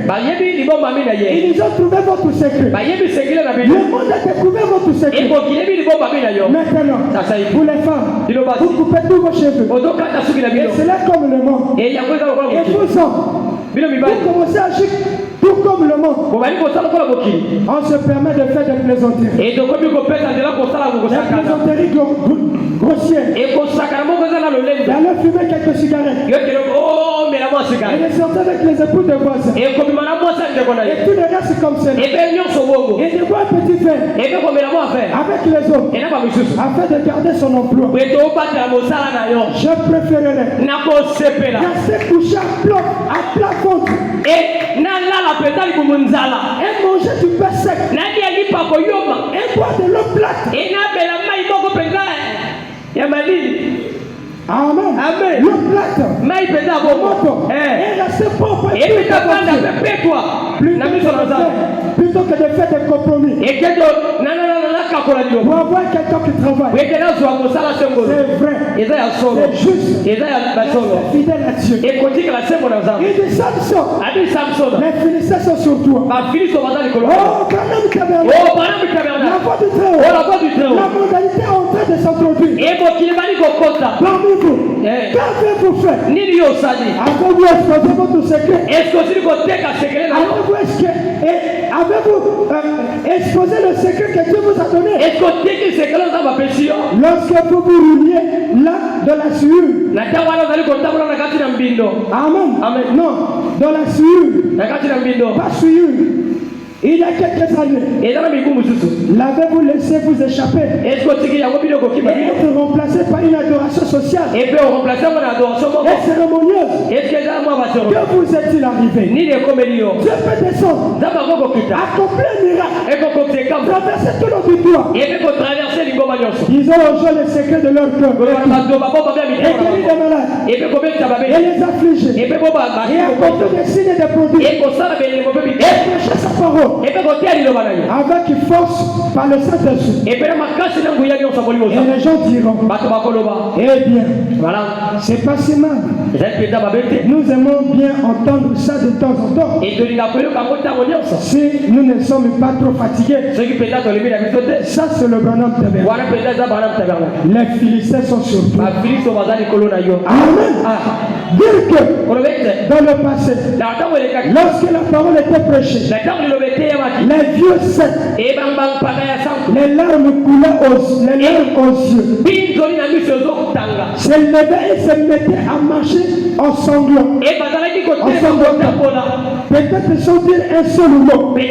S3: Ils ont trouvé votre secret. Le monde a découvert votre secret. Maintenant, pour les femmes, vous coupez tous vos cheveux. Et c'est là comme le monde. Et vous hommes, vous commencez à agir tout comme le monde. On se permet de faire des plaisanteries. Des plaisanteries grossières. D'aller fumer quelques cigarettes. Et de sortir avec les époux de voisins. Et tout le reste comme ça. Et de boire un petit verre avec les autres, afin de garder son emploi. Je préférerais rester couché à plat ventre et manger du pain sec et boire de l'eau plate. Amen. L'eau plate. Et rester pauvre plutôt que de faire des compromis. Pour avoir quelqu'un qui travaille. C'est vrai. C'est juste. C'est fidèle à Dieu. Il dit Samson. Les Philistins sont sur toi. Oh, Branham Tabernacle. La voix du Très-Haut. La mondialité est en train de s'introduire. Parmi vous, qu'avez-vous fait? Avez-vous exposé votre secret? Avez-vous exposé le secret que Dieu vous a donné? Lorsque vous vous rouliez là de la sueur. Amen. Non, dans la sueur. Pas sueur. Il y a quelques années, l'avez-vous laissé vous échapper et être remplacé par une adoration sociale et cérémonieuse? Que vous est-il arrivé? Dieu peut descendre, accomplir un miracle, traverser tout l'auditoire. Ils ont rejoint le secret de leur cœur et guéri les malades et les affligés et apporté des signes et des produits et prêché sa parole. parole avec force par le Saint-Esprit. Et les gens diront, eh bien, voilà, c'est pas si mal. Nous aimons bien entendre ça de temps en temps. Si nous ne sommes pas trop fatigués, ça c'est le Branham Tabernacle. Les Philistins sont sur toi. Amen. Dire que dans le passé, lorsque la parole était prêchée, les vieux secs, les larmes coulaient aux yeux, se levaient et se mettaient à marcher en sanglant. Peut-être sans dire un seul mot, mais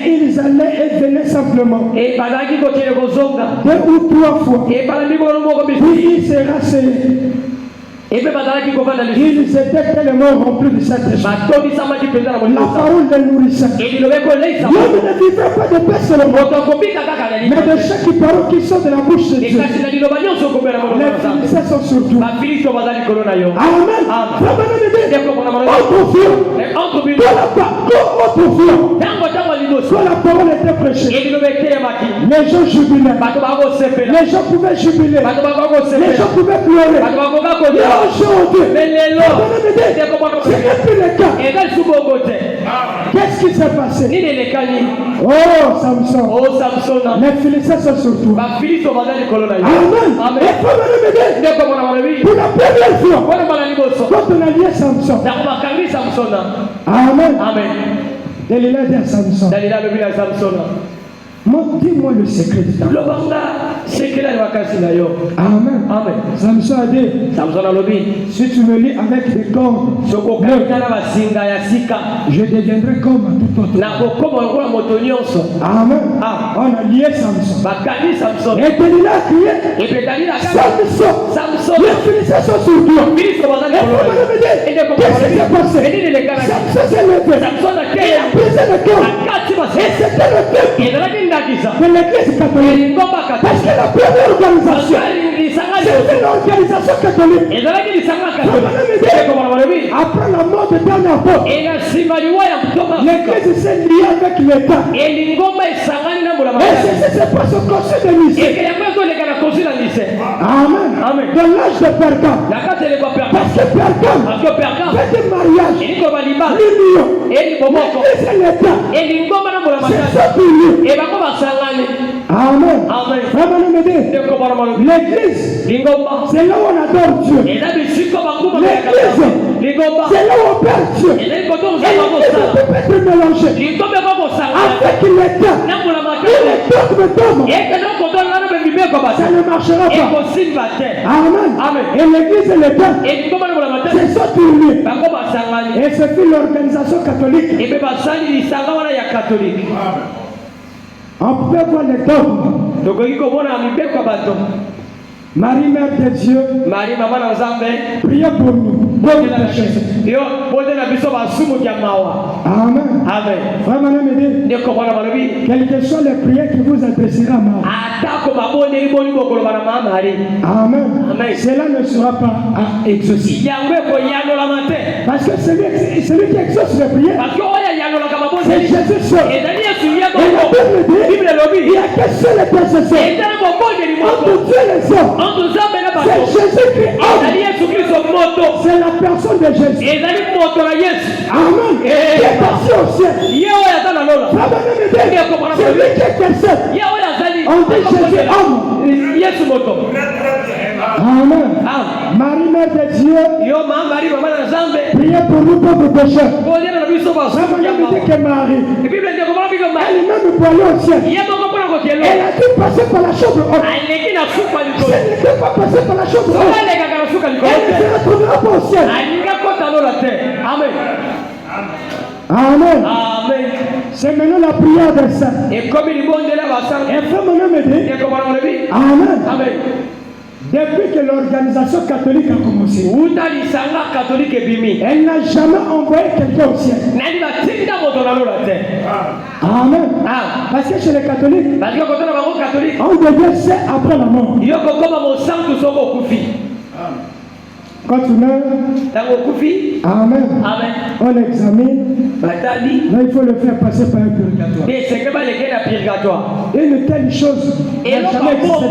S3: ils allaient et venaient simplement 2 ou 3 fois. Puis ils se rasseyaient. Ils étaient tellement remplis de cette esprit. La parole les nourrissait. L'homme ne vivra pas de paix seulement, mais de chaque parole qui sort de la bouche de Dieu. Les Philistins sont sur toi. Amen. Quand la parole était prêchée, les gens jubilaient. Les gens pouvaient jubiler. Les gens pouvaient pleurer. Aujourd'hui, c'est plus le cas. Qu'est-ce qui s'est passé? Oh Samson, les Philistins sont sur toi. Amen. Pour la première fois, quand on a lié Samson, amen. Delilah dit à Samson, dis-moi le secret de ta Amen. Samson a dit, si tu me lis avec des cordes, je deviendrai comme un tout autre. Amen. On a lié Samson. Et Delilah a crié, Samson, les Philistins sont sur toi. Qu'est-ce qui s'est passé? Samson s'est levé. Il a brisé le corps. Et c'était le peuple de l'église catholique. Parce que la première organisation, c'était l'organisation catholique. Après la mort de dernier apôtre, l'église s'est liée avec l'État. Et c'est ce qui se passe au conseil de Nicée. Amen. De l'âge de Pergame. Parce que Pergame fait des mariages, l'union, l'église et l'État. C'est ça pour lui. Amen. L'église, c'est là où on adore Dieu. L'église, c'est là où on perd Dieu. Et l'église peut être mélangée avec l'État. Ça ne marchera pas. Amen. Et l'église et l'État, c'est ça pour lui. Et c'est puis l'organisation catholique. On peut voir les dogmes. Marie, Mère de Dieu, priez pour nous. Amen. Vraiment, quelles que soient les prières qui vous adressera Amen. Cela ne sera pas à exaucer. Parce que celui qui exauce les prières, c'est Jésus seul. Et la Bible dit, il n'y a qu'un seul intercesseur entre Dieu et les hommes. C'est Jésus-Christ. C'est la personne de Jésus. Amen. Qui est passé au ciel. C'est lui qui intercède. On dit Jésus homme. Amen. Marie, Mère de Dieu, priez pour nous pauvres pécheurs. Ça m'a dit que Marie, elle-même pour aller au ciel. Elle a dû passer par la chambre haute. Si elle n'était pas passée par la chambre haute, elle ne se retrouvera pas au ciel. Amen. C'est maintenant la prière des saints. Et frère Manon me dit, Amen. Depuis que l'organisation catholique a commencé, elle n'a jamais envoyé quelqu'un au ciel. Amen. Parce que chez les catholiques, on devient saint après la mort. Quand tu meurs, amen. On examine. Mais il faut le faire passer par un purgatoire. Une telle chose n'a jamais existé.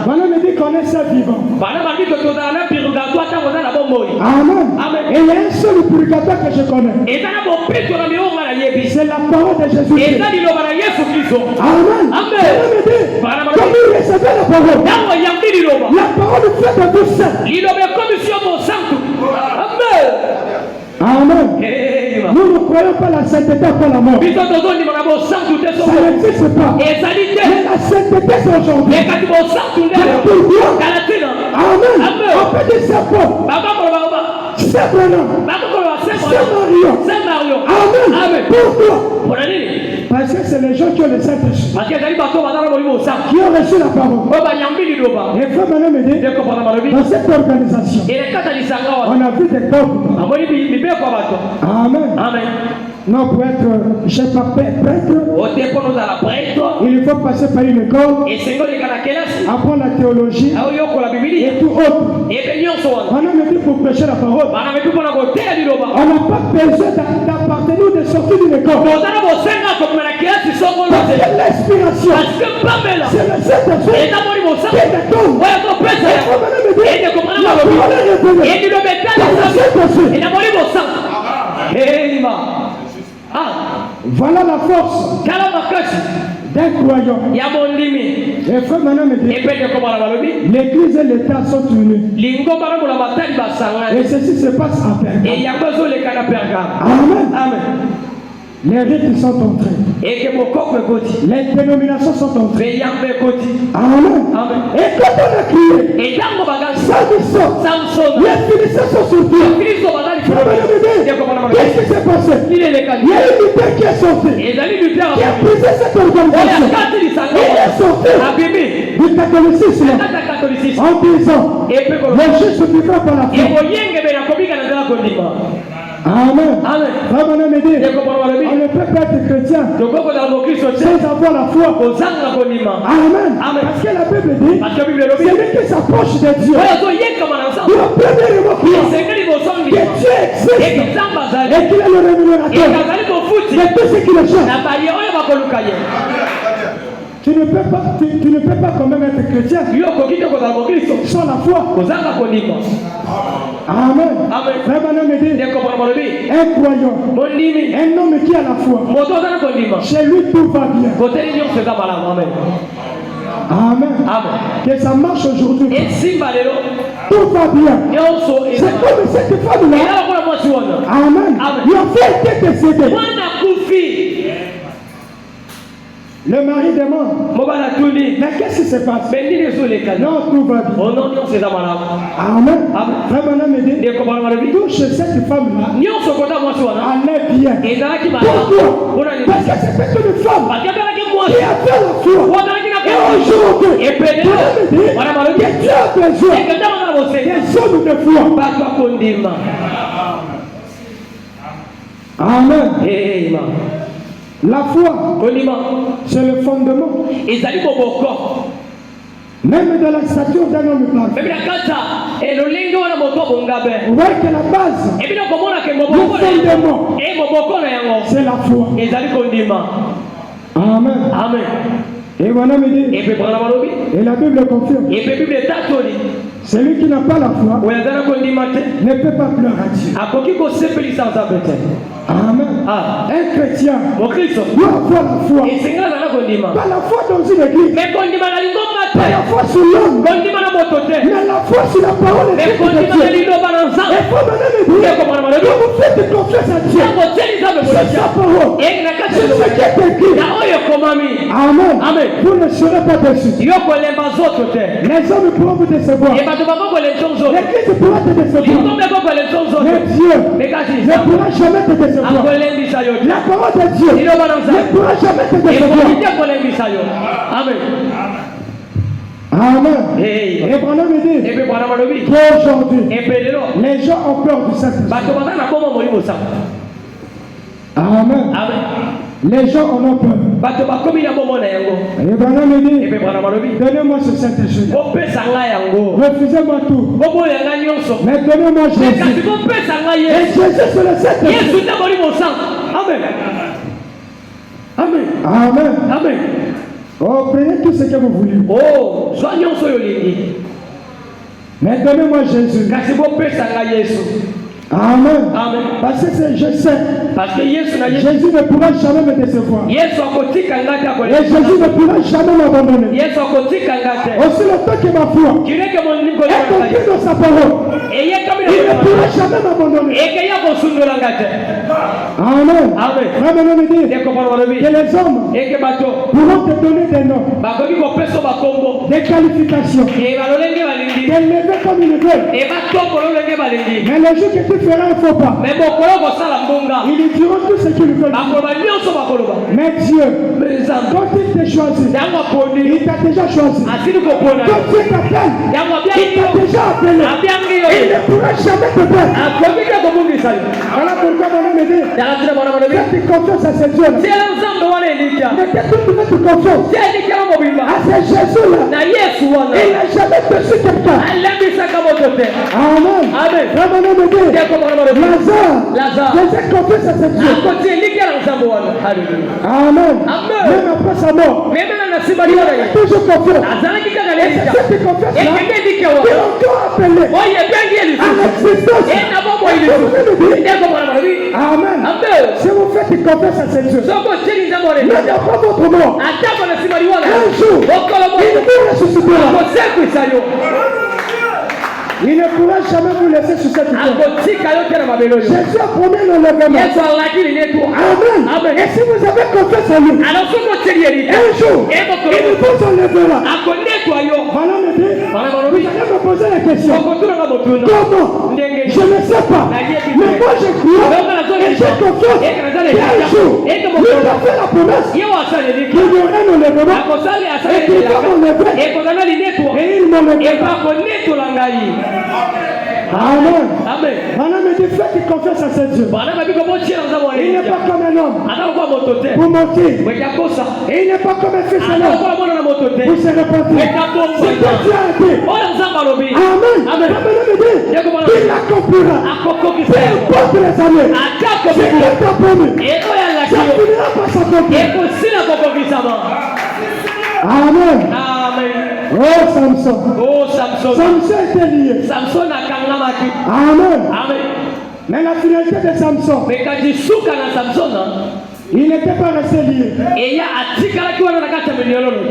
S3: Voilà me dit qu'on est ça vivant. Amen. Et il y a un seul purgatoire que je connais. C'est la parole de Jésus. Amen. Comme il recevait la parole. La parole fait de tout ça. Amen. Nous ne croyons pas la sainteté par la mort. Ça n'existe pas. Mais la sainteté c'est aujourd'hui. Amen. On peut dire c'est bon. C'est Bruno. C'est Mario. Amen. Pourquoi? Parce que c'est les gens qui ont le Saint-Esprit. Qui ont reçu la parole. Et frère maintenant me dit, dans cette organisation, on a vu des peuples. Amen. Non, pour être chef prêtre, il faut passer par une école, apprendre la théologie et tout autre. On a dit pour prêcher la parole. On n'a pas besoin d'appartenir ou de sortir d'une école. Parce que l'inspiration, c'est le Saint-Esprit qui te donne. Voilà la force d'un croyant. Et frère maintenant me dit, l'église et l'État sont unis. Et ceci se passe à Pergame. Amen. Les rites sont entrés. Les dénominations sont entrées. Amen. Et quand on a crié, Samson, les Philistins sont sortis. Qu'est-ce qui s'est passé? Il y a une lutteur qui est sorti, qui a brisé cette organisation. Il est sorti du catholicisme en disant, les juifs se vivra par la foi. Amen. Vraiment me dit, on ne peut pas être chrétien sans avoir la foi. Amen. Parce que la Bible dit, c'est lui qui s'approche de Dieu. Le premier mot que Dieu existe et qu'il est le rémunérateur de tout ce qui le cherche. Tu ne peux pas quand même être chrétien sans la foi. Amen. Vraiment me dit, un croyant, un homme qui a la foi, chez lui tout va bien. Amen. Que ça marche aujourd'hui. Tout va bien. C'est comme cette femme-là. Amen. Le fait était décédé. Le mari demande, mais qu'est-ce qui se passe? Non, tout va bien. Amen. Vraiment me dit, touche cette femme-là, elle est bien. Pourquoi? Parce que c'est une femme qui a fait la foi. Et aujourd'hui, que Dieu a besoin des hommes de foi. Amen. La foi, c'est le fondement. Même dans la stature d'un homme parfait. Vous voyez que la base, le fondement, c'est la foi. Amen. Et voilà me dit, et la Bible confirme, celui qui n'a pas la foi ne peut pas pleurer à Dieu. Amen. Un chrétien doit avoir la foi. Pas la foi dans une église, pas la foi sur l'homme, mais la foi sur la parole de Dieu. Et faut maintenant me dire, quand vous faites confiance à Dieu, c'est sa parole, c'est ce qui est écrit. Amen. Vous ne serez pas déçus. Les hommes pourront vous décevoir. L'église pourra te décevoir. Mais Dieu ne pourra jamais te décevoir. La parole de Dieu ne pourra jamais te décevoir. Amen. Et Brana me dit qu'aujourd'hui, les gens ont peur du Saint-Esprit. Amen. Les gens en ont peur. Et Branham me dit, donnez-moi ce Saint-Esprit. Refusez-moi tout. Mais donnez-moi Jésus. Et Jésus c'est le Saint-Esprit.
S2: Amen. Amen.
S3: Amen.
S2: Amen.
S3: Oh, prenez tout ce que vous voulez.
S2: Oh, soignons ce que
S3: mais donnez-moi Jésus. Amen.
S2: Amen.
S3: Parce que je sais.
S2: Parce que Jésus
S3: ne pourra jamais me décevoir. Et Jésus ne pourra jamais m'abandonner. Aussi longtemps que ma foi est compris dans sa parole, il ne pourra jamais m'abandonner. Amen. Amen. Me dit que les hommes pourront te donner des noms, des qualifications, t'élever comme ils veulent. Mais le jour que tu feras un faux pas, ils diront tout ce qu'ils veulent. Mais Dieu, quand il t'a choisi, il t'a déjà choisi. Quand Dieu t'appelle, il t'a déjà appelé. Il ne pourra jamais te perdre. Voilà pourquoi mon homme me dit, faites confiance à ce Dieu. Ne détourne pas de confiance à ce Jésus-là. Il n'a jamais perçu quelqu'un. Amen. Mon homme me dit, Lazare faisait confiance à ce Dieu. Amen. Même après sa mort, il a toujours confiance. Et c'est cette confiance-là qui est encore appelée à l'existence. Amen. Si vous faites confiance à ce Dieu, même après votre mort, un jour, il vous ressuscitera. Il ne pourra jamais vous laisser sur cette terre. Jésus a promis l'enlèvement. Amen. Et si vous avez confiance en lui, un jour, il vous enlèvera. Voilà me dit, vous allez me poser la question. Comment? Je ne sais pas. Mais moi je crois et j'ai confiance qu'un jour, il a fait la promesse qu'il y aurait un enlèvement et qu'il va m'enlever et il m'enlèvera. Amen. Amen. Me dit, faites confiance à ce Dieu. Il n'est pas comme un homme pour mentir. Et il n'est pas comme un fils de l'homme pour se repentir. C'est que Dieu a dit. Amen. Me dit, il accomplira. Peu importe les années. C'est qu'il t'a promis. Ça finira par s'accomplir. Amen. Oh Samson. Samson était lié. Amen. Mais la finalité de Samson, il n'était pas resté lié.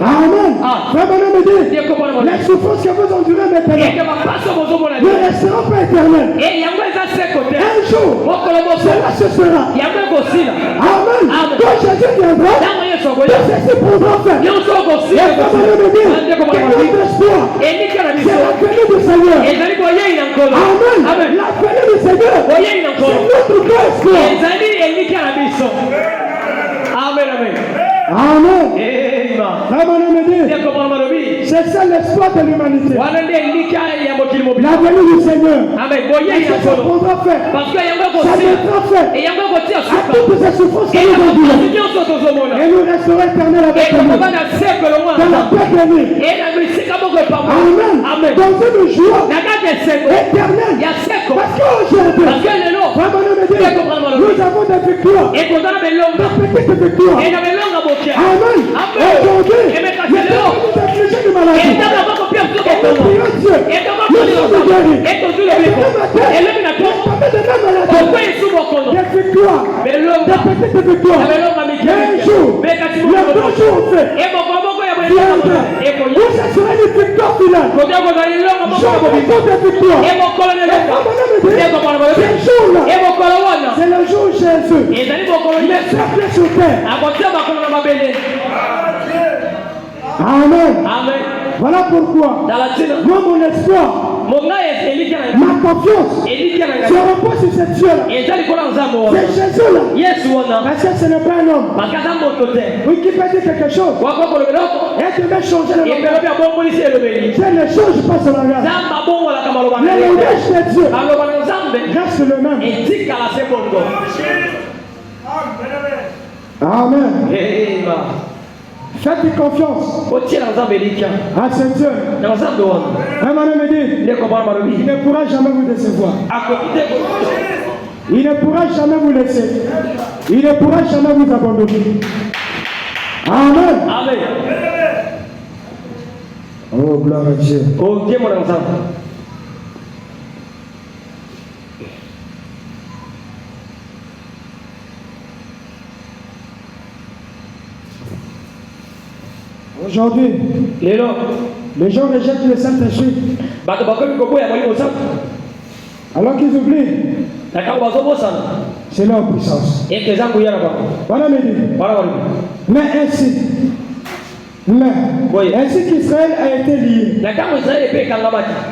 S3: Amen. Vraiment me dit, les souffrances que vous endurez maintenant ne resteront pas éternelles. Un jour, cela se sera. Amen. Quand Jésus viendra, tout ceci pourra faire. Et vraiment me dit, que notre espoir, c'est la venue du Seigneur. Amen. La venue du Seigneur, c'est notre grand espoir. Amen. Vraiment me dit, c'est ça l'espoir de l'humanité. La venue du Seigneur. Et ça prendra fait. Ça mettra fait à toutes ces souffrances que nous endurons. Et nous resterons éternels avec lui. Dans la paix de nuit. Amen. Dans une joie éternelle. Parce qu'aujourd'hui, vraiment me dit, nous avons des victoires. Des petites victoires. Amen. Aujourd'hui, il y a des affligés de maladie. Et nous prions Dieu. Nous sommes guéris. Et le matin, des victoires. Des petites victoires. Un jour, le grand jour fait. Viendra. Où ça sera une victoire finale. Jour des victoires. Et comment on dit, ce jour-là, c'est le jour où Jésus les appelés sur terre. Amen. Voilà pourquoi moi mon espoir, ma confiance se repose sur cette Dieu-là. C'est Jésus-là. Parce que ce n'est pas un homme. Oui, qui peut dire quelque chose et te met changer le langage. C'est les choses qui passent au langage. Le langage de Dieu reste le même. Amen.
S1: Amen.
S3: Faites confiance à ce Dieu. Un madame me dit, il ne pourra jamais vous décevoir. Il ne pourra jamais vous laisser. Il ne pourra jamais vous abandonner. Amen.
S1: Amen.
S3: Oh, gloire à Dieu.
S1: Oh, Dieu mon enfant.
S3: Aujourd'hui, les gens rejettent le Saint-Esprit. Alors qu'ils oublient, c'est leur puissance. Voilà, mais ainsi, ainsi qu'Israël a été lié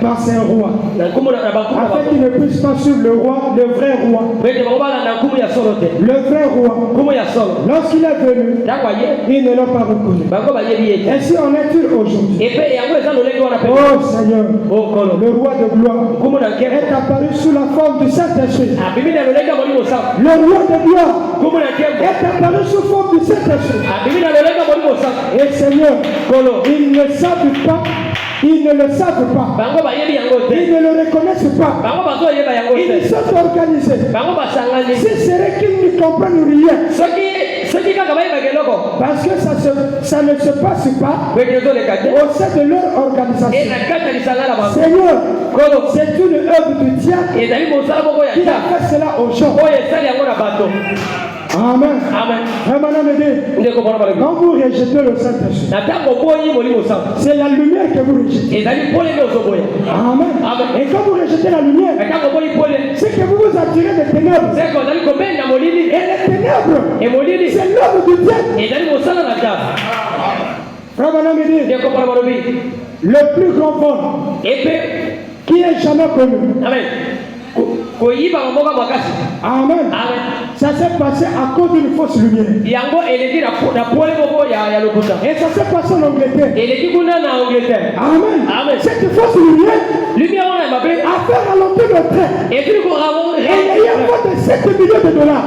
S3: par ses rois, afin qu'il ne puisse pas suivre le roi, le vrai roi. Le vrai roi, lorsqu'il est venu, ils ne l'ont pas reconnu. Ainsi en est-il aujourd'hui. Oh Seigneur, le roi de gloire est apparu sous la forme du Saint-Esprit. Le roi de gloire est apparu sous forme du Saint-Esprit. Et Seigneur, ils ne savent pas. Ils ne le savent pas. Ils ne le reconnaissent pas. Ils sont organisés. Ce serait qu'ils ne comprennent rien. Parce que ça ne se passe pas au sein de leur organisation. Seigneur, c'est une œuvre du diable qui a fait cela aux gens. Amen. Amen. Quand vous rejetez le Saint-Esprit, c'est la lumière que vous rejetez. Amen. Et quand vous rejetez la lumière, c'est que vous vous attirez des ténèbres. Et les ténèbres, c'est l'œuvre du diable. Frère Branham dit, le plus grand vol qui est jamais connu. Amen. Amen. Ça s'est passé à cause d'une fausse lumière. Et ça s'est passé en Angleterre. Amen. Cette fausse lumière a fait ralentir le train. Et il y a moins de 7 millions de dollars.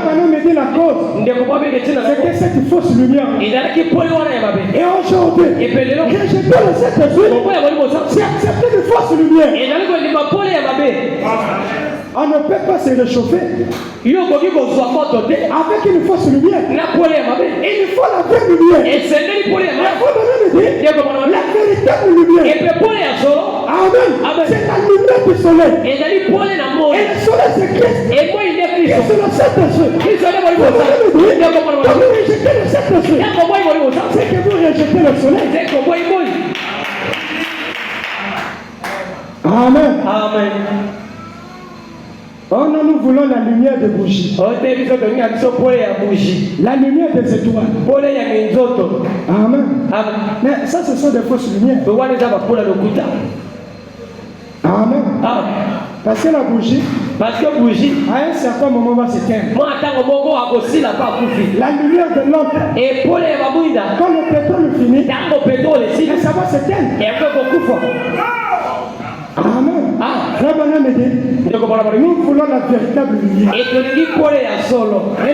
S3: Maintenant, me dit la cause. C'est que cette fausse lumière. Et aujourd'hui, rejeter le Saint-Esprit, c'est accepter une fausse lumière. On ne peut pas se réchauffer avec une fausse lumière. Il faut la vraie lumière. La véritable lumière. Amen. C'est la lumière du soleil. Et le soleil c'est Christ. Et c'est le Saint-Esprit. Quand vous rejetez le Saint-Esprit, c'est que vous rejetez le soleil. Amen.
S1: Amen.
S3: Oh non, nous voulons la lumière des bougies. La lumière des étoiles. Amen. Mais ça, ce sont des fausses lumières. Amen. Parce que la bougie, à un certain moment va s'éteindre. La lumière de lampe, quand le pétrole finit, ça va s'éteindre. Amen. Frère Branham me dit, nous voulons la véritable lumière. Et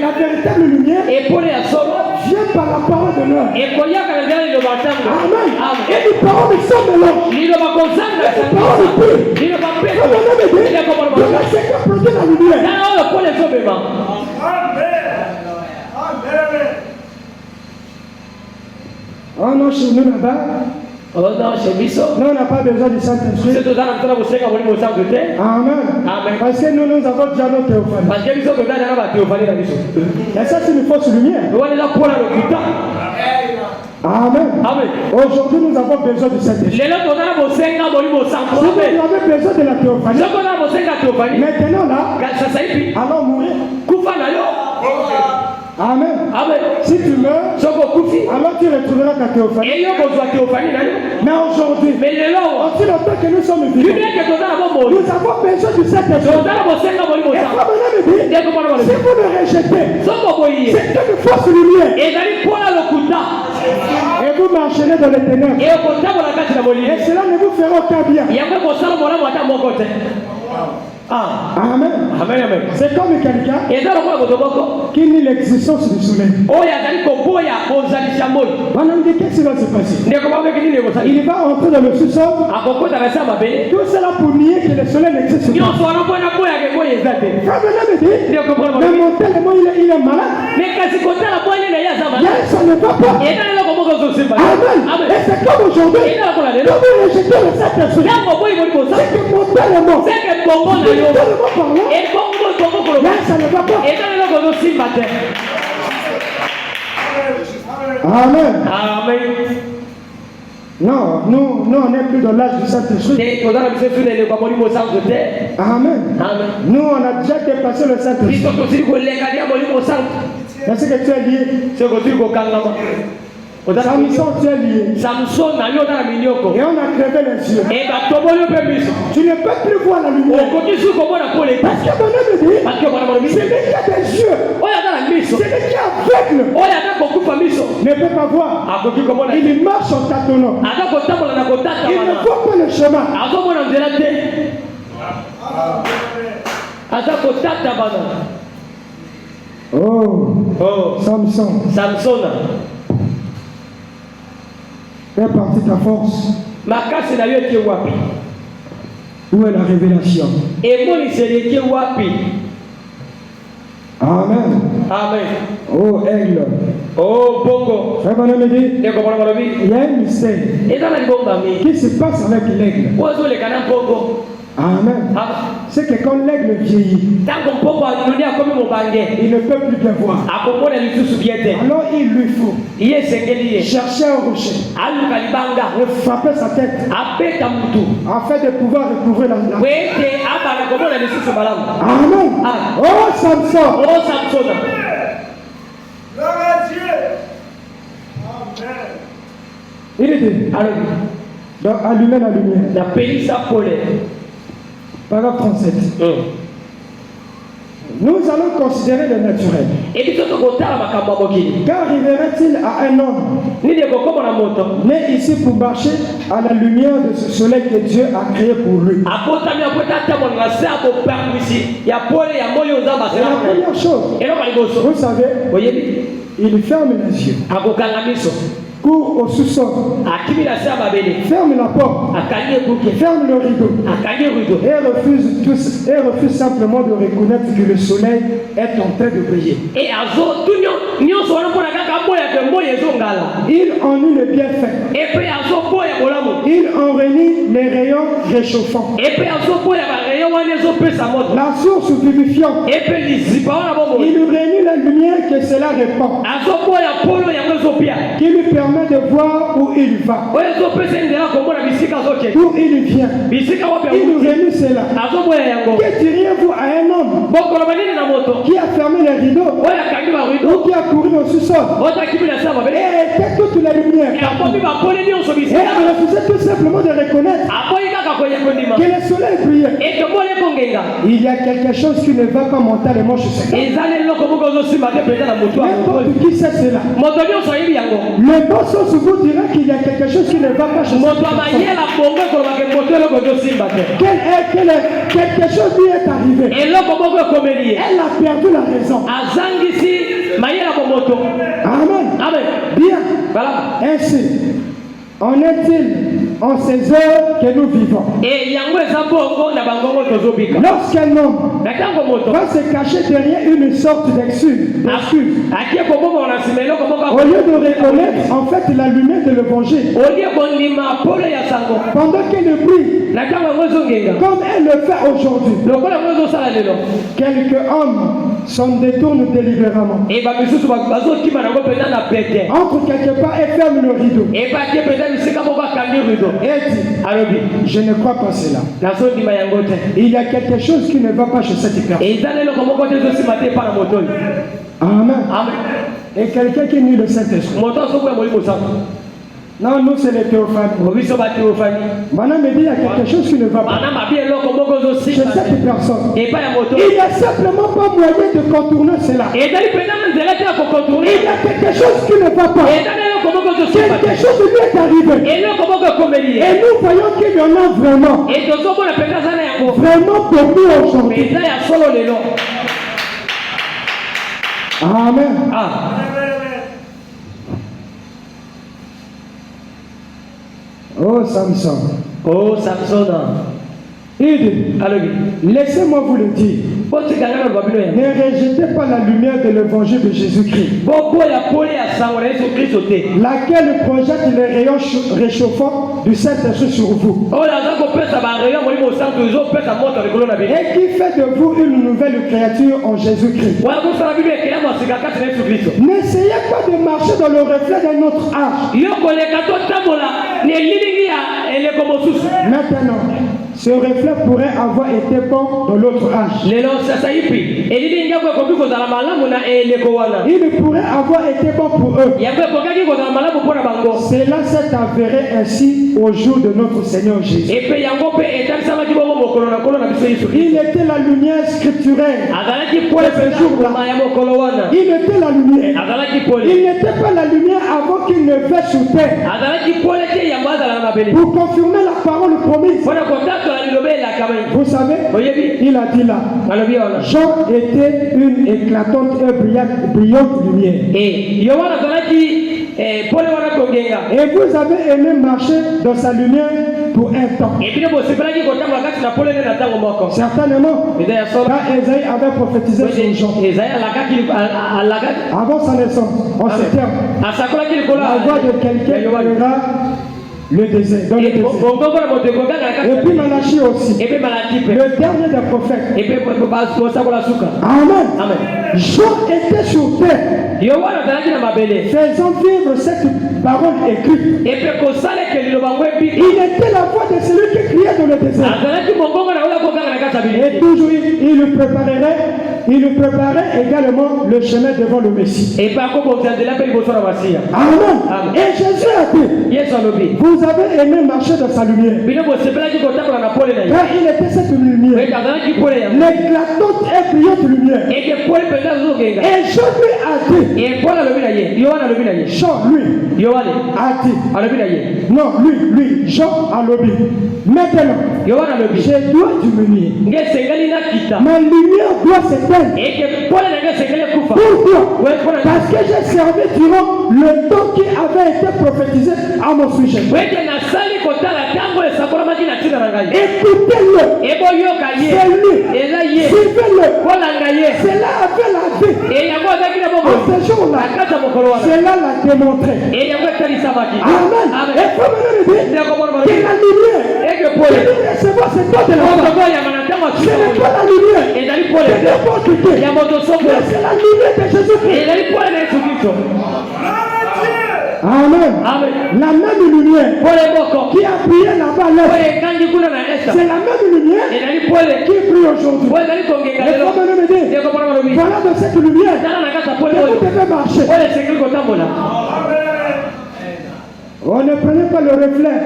S3: la véritable lumière vient par la parole de l'homme. Amen. Et les paroles sont de l'homme. Les paroles pures. Frère Branham me dit, de la séquence produit la lumière. Oh non, chez nous là-bas, non, on n'a pas besoin du Saint-Esprit. Amen. Parce que nous avons déjà notre théophanie. Et ça, c'est une fausse lumière. Amen. Aujourd'hui, nous avons besoin du Saint-Esprit. Si vous avez besoin de la théophanie, maintenant là, allons mourir. Amen. Si tu meurs, alors tu retrouveras ta théophanie. Mais aujourd'hui, aussi longtemps que nous sommes vivants, nous avons besoin du Saint-Esprit. Si vous le rejetez, c'est une fausse lumière. Et vous marcherez dans les ténèbres. Et cela ne vous fera aucun bien. Amen.
S2: Amen, amen.
S3: C'est comme quelqu'un
S2: Qui nie l'existence du soleil.
S3: Qu'est-ce qui va se passer? Il va entrer dans le sous-sol. Tout cela pour nier que le soleil n'existe pas. Mais mon tellement il est malade. Ça ne va pas. Amen. Et c'est comme aujourd'hui. Quand vous rejetez le Saint-Esprit, c'est que mon tellement. Ça ne va pas. Amen. Non, nous on n'est plus dans l'âge du Saint-Esprit. Amen. Nous on a déjà dépassé le Saint-Esprit. Est-ce que tu es lié? Samson, tu es lié. Et on a crevé les yeux. Tu ne peux plus voir la lumière. Parce que mon âme dit, celui qui a des yeux, celui qui est aveugle, ne peut pas voir. Il marche en tâtonnant. Il ne voit pas le chemin. Oh, Samson. Fais partie de ta force. Où est la révélation? Amen. Oh, aigle.
S1: Oh, bongo.
S3: Frère Bonhomme dit, il y a un mystère qui se passe avec l'aigle. Amen. C'est que quand l'aigle vieillit, il ne peut plus bien voir. Alors il lui faut chercher un rocher, le frapper sa tête, afin de pouvoir recouvrir la Amen. Oh Samson.
S4: Gloire à Dieu. Amen.
S3: Il dit, donc allumez la lumière. Paragraphe 37. Nous allons considérer le naturel. Qu'arriverait-il à un homme né ici pour marcher à la lumière de ce soleil que Dieu a créé pour lui? La première chose, vous savez, il ferme les yeux, court au sous-sol, ferme la porte, ferme le rideau et refuse simplement de reconnaître que le soleil est en train de briller. Il ennuie le bienfait. Il en renie les rayons réchauffants. La source vivifiante. Il renie la lumière que cela répand, qui lui permet de voir où il va, d'où il vient. Il nous réunit cela. Que diriez-vous à un homme qui a fermé les rideaux ou qui a couru au sous-sol et éteint toute la lumière et a refusé tout simplement de reconnaître que le soleil brille? Il y a quelque chose qui ne va pas mentalement chez ce gars. N'importe qui sait cela. Le bon sens vous dira qu'il y a quelque chose qui ne va pas chez ce gars. Quelque chose lui est arrivé. Elle a perdu la raison. Amen. Bien. Ainsi, en est-il en ces heures que nous vivons? Lorsqu'un homme va se cacher derrière une sorte d'excuse, au lieu de reconnaître en fait la lumière de l'évangile, pendant qu'elle brille, comme elle le fait aujourd'hui, quelques hommes s'en détournent délibérément, entre quelque part et ferment le rideau. Et dit, je ne crois pas cela. Il y a quelque chose qui ne va pas chez cette personne. Amen. Et quelqu'un qui nie le Saint-Esprit. Non, nous c'est les théophanies. Maintenant, me dit il y a quelque chose qui ne va pas chez cette personne. Il n'y a simplement pas moyen de contourner cela. Il y a quelque chose qui ne va pas. quelque chose lui est arrivé. Et nous voyons qu'il y en a vraiment. Vraiment beaucoup aujourd'hui. Amen. Oh Samson.
S2: Oh Samson.
S3: Laissez-moi vous le dire. Ne rejetez pas la lumière de l'évangile de Jésus-Christ, laquelle projette les rayons réchauffants du Saint-Esprit sur vous, et qui fait de vous une nouvelle créature en Jésus-Christ. N'essayez pas de marcher dans le reflet d'un autre âge. Maintenant, ce reflet pourrait avoir été bon dans l'autre âge. Il pourrait avoir été bon pour eux. Cela s'est avéré ainsi au jour de notre Seigneur Jésus. Il était la lumière scripturelle. Il était la lumière. Il n'était pas la lumière avant qu'il ne fait sur terre. Pour confirmer la parole promise. Vous savez, il a dit là, Jean était une éclatante et brillante lumière. Et vous avez aimé marcher dans sa lumière pour un temps. Certainement, quand Esaïe avait prophétisé sur Jean, avant sa naissance, en ces termes, la voix de quelqu'un verra le désert, dans le désert. Et puis Malachie aussi, le dernier des prophètes. Amen. Jean était sur terre, faisant vivre cette parole écrite. Il était la voix de celui qui criait dans le désert. Et toujours il lui préparait également le chemin devant le Messie. Amen. Et Jésus a dit, vous avez aimé marcher dans sa lumière. Car il était cette lumière, l'éclatante et brillante lumière. Et Jean lui a dit, Jean lui a dit, non, lui, Jean a lobby. Maintenant, je dois diminuer. Ma lumière doit s'éteindre. Pourquoi? Parce que j'ai servi durant le temps qui avait été prophétisé à mon sujet. Écoutez-le. C'est lui. Suivez-le. Cela avait la vie. En ce jour-là, cela l'a démontré. Amen. Et comme on le dit, que la lumière qui doit recevoir ce temps de la foi, ce n'est pas la lumière de n'importe qui, mais c'est la lumière de Jésus-Christ. Amen. La même lumière qui a brillé là-bas, c'est la même lumière qui brille aujourd'hui. Et comme on me dit, voilà de cette lumière que vous devez marcher. On ne prenait pas le reflet.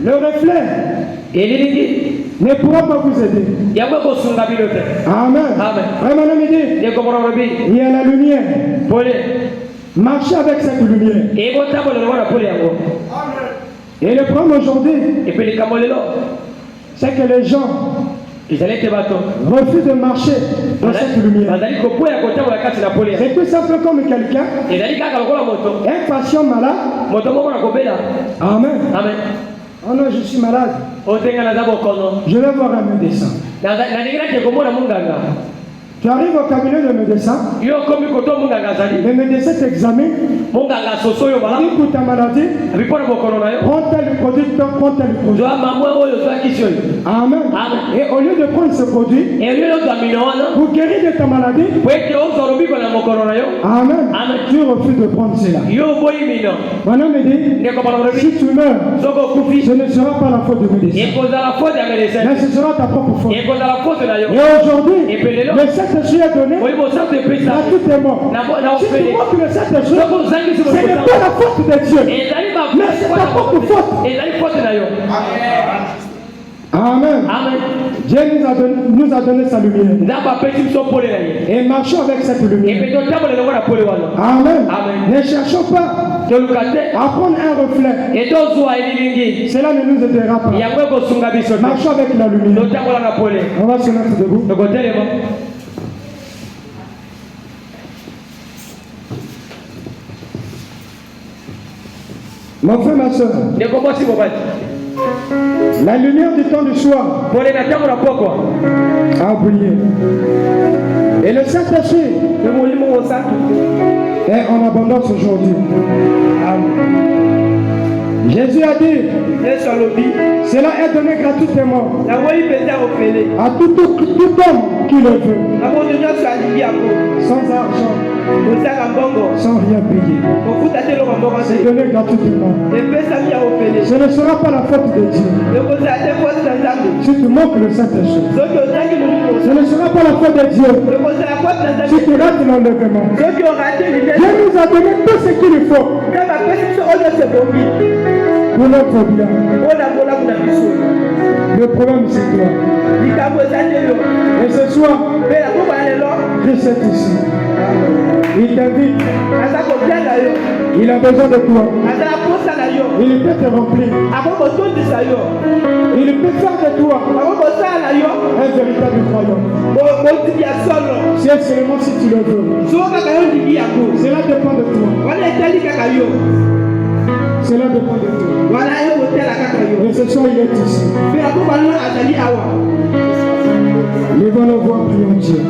S3: Le reflet ne pourra pas vous aider. Amen. Vraiment, il y a la lumière. Marchez avec cette lumière. Et le problème aujourd'hui, c'est que les gens refusent de marcher dans cette lumière. C'est tout simple comme quelqu'un, un patient malade. Amen. Oh non, je suis malade. Je vais voir un médecin. Tu arrives au cabinet de médecin. Le médecin t'examine. Il dit pour ta maladie, prends tel produit, prends tel produit. Amen. Et au lieu de prendre ce produit, pour guérir de ta maladie, amen, tu refuses de prendre cela. Maintenant, me dit, si tu meurs, ce ne sera pas la faute du médecin, mais ce sera ta propre faute. Et aujourd'hui, le Saint-Esprit est donné, là tout est mort. Si tu vois que le Saint-Esprit, ce n'est pas la faute de Dieu, mais c'est ta propre faute. Amen.
S2: Amen.
S3: Dieu nous a donné sa lumière. Et marchons avec cette lumière. Amen.
S2: Amen.
S3: Ne cherchons pas à prendre un reflet. Cela ne nous aidera pas. Marchons avec la lumière. On va se mettre debout. Mon frère, ma soeur, la lumière du temps du soir a brillé. Et le Saint-Esprit est en abondance aujourd'hui. Jésus a dit, cela est donné gratuitement à tout homme qui le veut, sans argent, sans rien payer. C'est donné gratuitement. Ce ne sera pas la faute de Dieu si tu manques le Saint-Esprit. Ce ne sera pas la faute de Dieu si tu rates l'enlèvement. Dieu nous a donné tout ce qu'il faut pour notre bien. Le problème, c'est toi. Et ce soir, Christ est ici. Il t'invite. Il a besoin de toi. Il peut te remplir. Il peut faire de toi un véritable croyant. C'est seulement si tu le veux. Cela dépend de toi. Cela dépend de toi. Mais ce soir, il est ici. Levons nos voix, prions Dieu.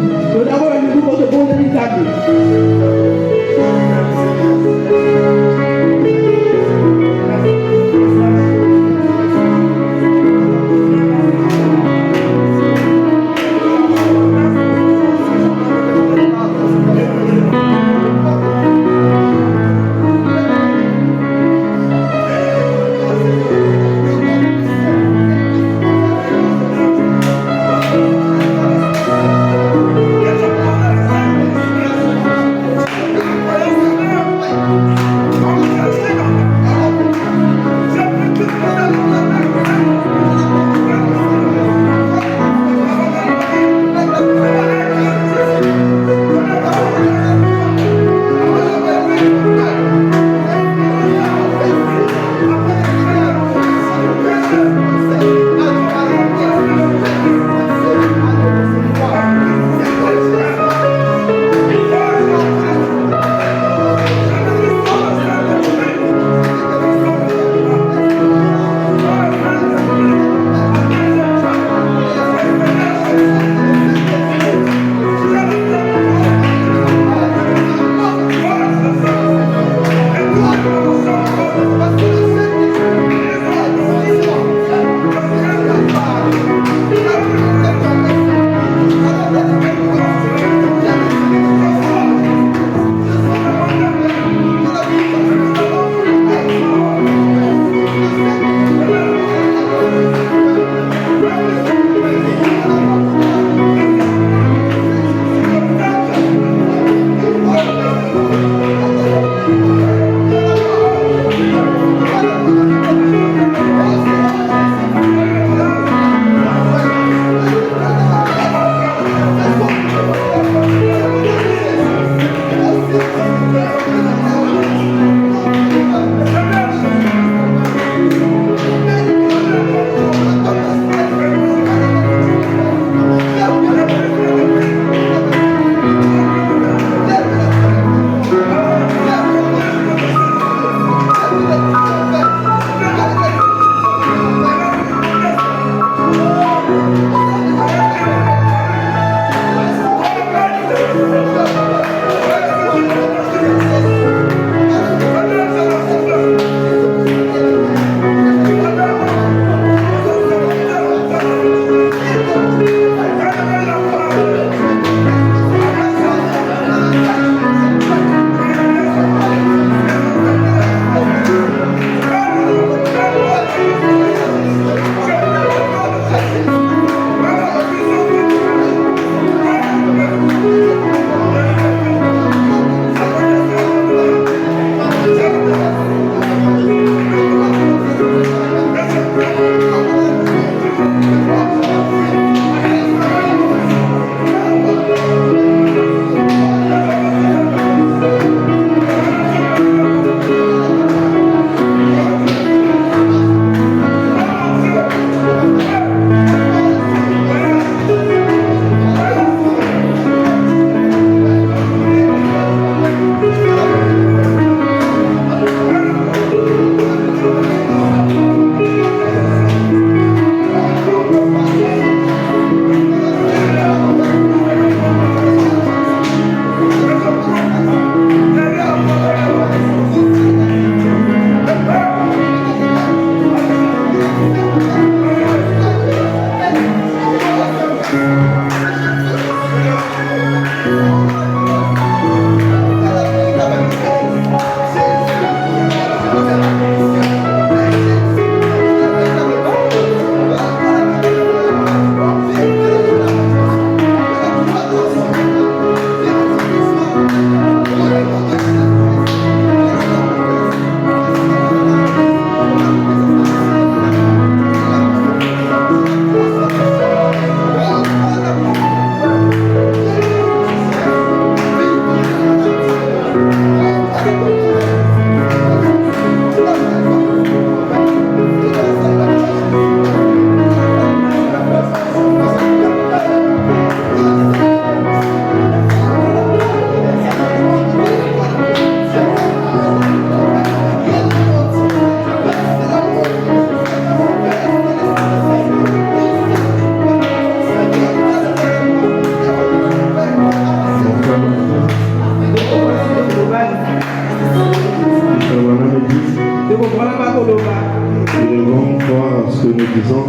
S5: ce que nous disons,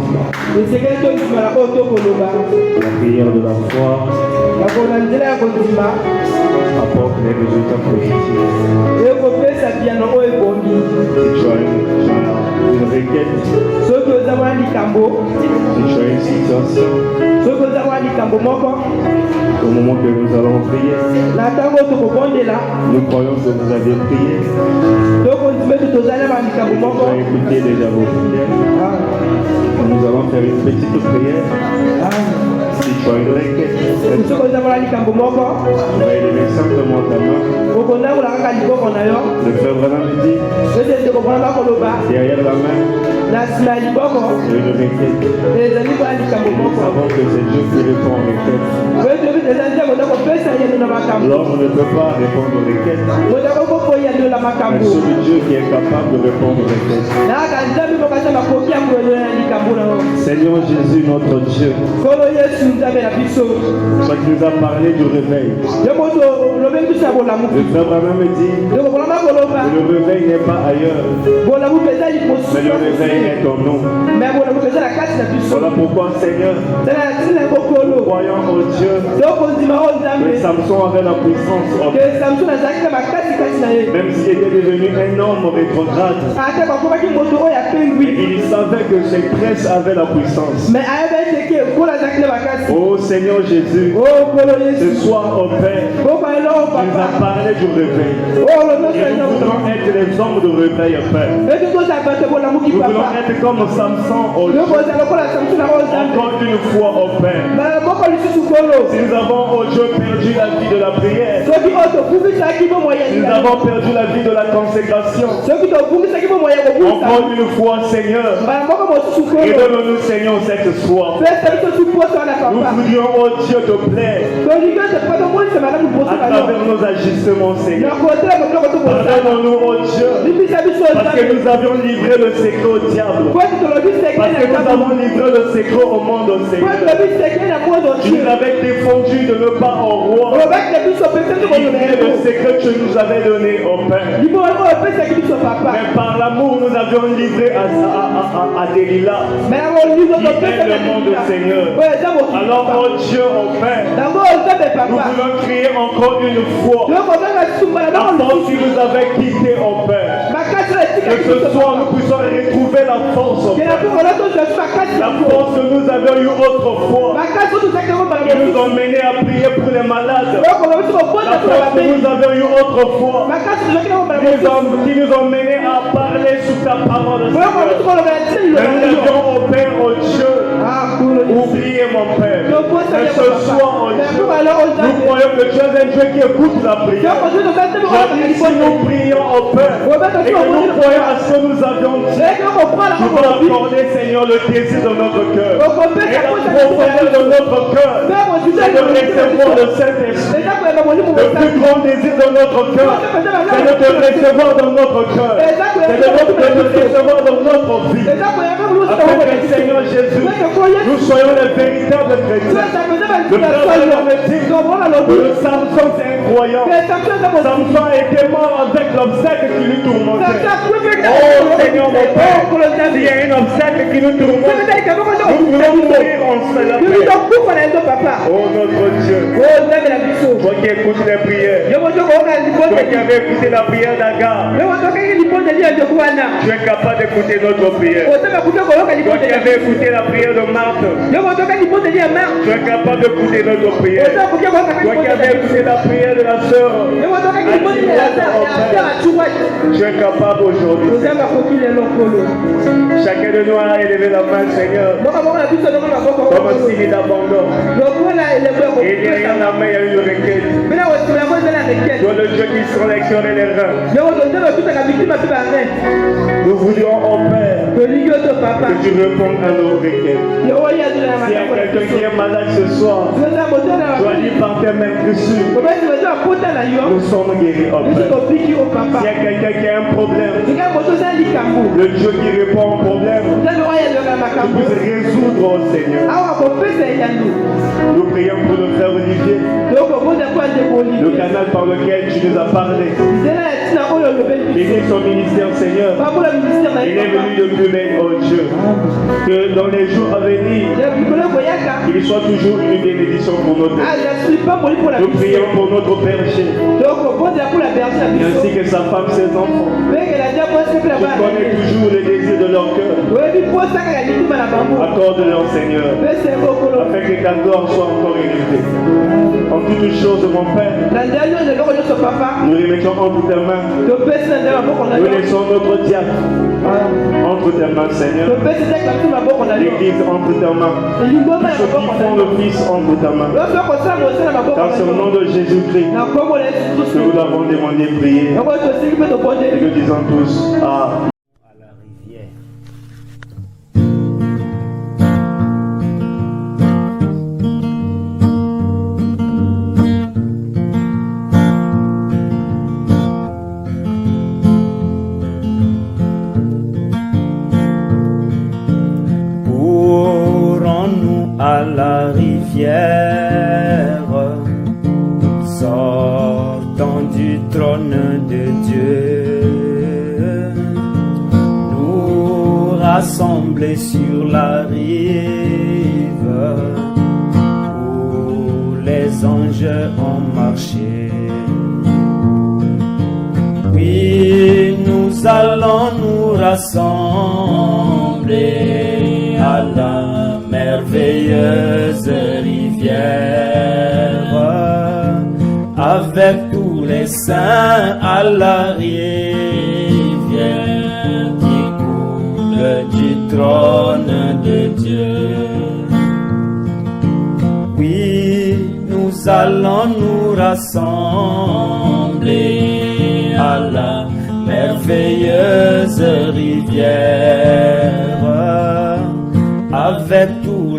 S5: la prière de la foi apporte des résultats positifs. Si tu as une requête, si tu as une situation, au moment que nous allons prier, nous croyons que vous avez prié. Vous avez écouté déjà vos prières. Nous allons faire une petite prière. Si tu as une requête, tu vas élever simplement ta main. Le frère vraiment me dit, derrière la main, il y a une requête. Nous savons que c'est Dieu qui répond aux requêtes. L'homme ne peut pas répondre aux requêtes. Mais c'est Dieu qui est capable de répondre aux requêtes. Seigneur Jésus, notre Dieu, toi qui nous as parlé du réveil. Le frère Abraham me dit que le réveil n'est pas ailleurs, mais le réveil est en nous. Voilà pourquoi, Seigneur, nous croyons au Dieu que Samson avait la puissance, même s'il était devenu un homme rétrograde. Il savait que ses tresses avaient la puissance. Oh Seigneur Jésus, ce soir au Père, tu nous as parlé du réveil. Et nous voulons être les hommes de réveil, Père. Nous voulons être comme Samson au Dieu. Encore une fois au Père. Si nous avons au Dieu perdu la vie de la prière, si nous avons perdu la vie de la consécration, encore une fois Seigneur, et donne-nous Seigneur cette soir. Nous voudrions au Dieu te plaire à travers nos agissements Seigneur. Pardonne-nous au Dieu parce que nous avions livré le secret au diable, parce que nous avons livré le secret au monde Seigneur. Tu nous avais défendu de ne pas au roi livrer le secret que tu nous avais donné au Père. Mais par l'amour nous avions livré à Delilah qui est le monde Seigneur. Alors oh Dieu au Père, nous voulons crier encore une fois la force qui nous avait quitté au Père. Que ce soir nous puissions retrouver la force au Père. La force que nous avions eue autrefois, qui nous ont menés à prier pour les malades. La force que nous avions eue autrefois, qui nous ont menés à parler sous ta parole. Mais nous avions au Père, au Dieu, oublié mon Père. Et ce soir, oh Dieu, nous croyons que tu es un Dieu qui écoute la prière. Si nous prions au Père et que nous croyons à ce que nous avions dit, tu vas accorder, Seigneur, le désir de notre cœur. Et la profondeur de notre cœur, c'est de recevoir le Saint-Esprit. Le plus grand désir de notre cœur, c'est de te recevoir dans notre cœur. C'est de te recevoir dans notre vie. Afin que, Seigneur Jésus, nous soyons les véritables chrétiens. Le Samson, c'est incroyable. Samson a été mort avec l'obstacle qui lui tourmentait. Oh Seigneur mon Père, s'il y a un obstacle qui nous tourmente, nous voulons mourir en cela. Oh notre Dieu, toi qui écoutes les prières, toi qui avais écouté la prière d'Agar, tu es capable d'écouter notre prière. Toi qui avais écouté la prière de Marthe, tu es capable d'écouter notre prière. Toi qui avais écouté la prière de la sœur, tu es capable aujourd'hui. Chacun de nous a élevé la main, Seigneur, comme un signe d'abandon. Et derrière la main, il y a une requête. Toi, le Dieu qui sélectionne les reins. Nous voudrions, oh Père, que tu répondes à nos requêtes. S'il y a quelqu'un qui est malade ce soir, dois dire par tes mains dessus, nous sommes guéris, oh Père. S'il y a quelqu'un qui a un problème, le Dieu qui répond au problème, tu puisses résoudre, oh Seigneur. Nous prions pour le frère Olivier, le canal par lequel tu nous as parlé. Bénis son ministère, Seigneur. Il est venu de plus belle, oh Dieu. Que dans les jours à venir, il soit toujours une bénédiction pour notre vie. Nous prions pour notre péché, ainsi que sa femme, ses enfants. Tu connais toujours les désirs de leur cœur. Accorde-leur, Seigneur, afin que ta gloire soit encore élevée. En toutes choses, mon Père, nous les mettons entre tes mains. Nous laissons notre diable entre tes mains, Seigneur. L'église entre tes mains. Ceux qui font le Fils entre tes mains. Dans ce nom de Jésus-Christ, nous l'avons demandé prier. Et nous disons tous Amen.
S6: À la rivière, sortant du trône de Dieu, nous rassembler sur la rive où les anges ont marché. Oui, nous allons nous rassembler à la merveilleuse rivière, avec tous les saints à la rivière qui coule du trône de Dieu. Oui, nous allons nous rassembler à la merveilleuse rivière, avec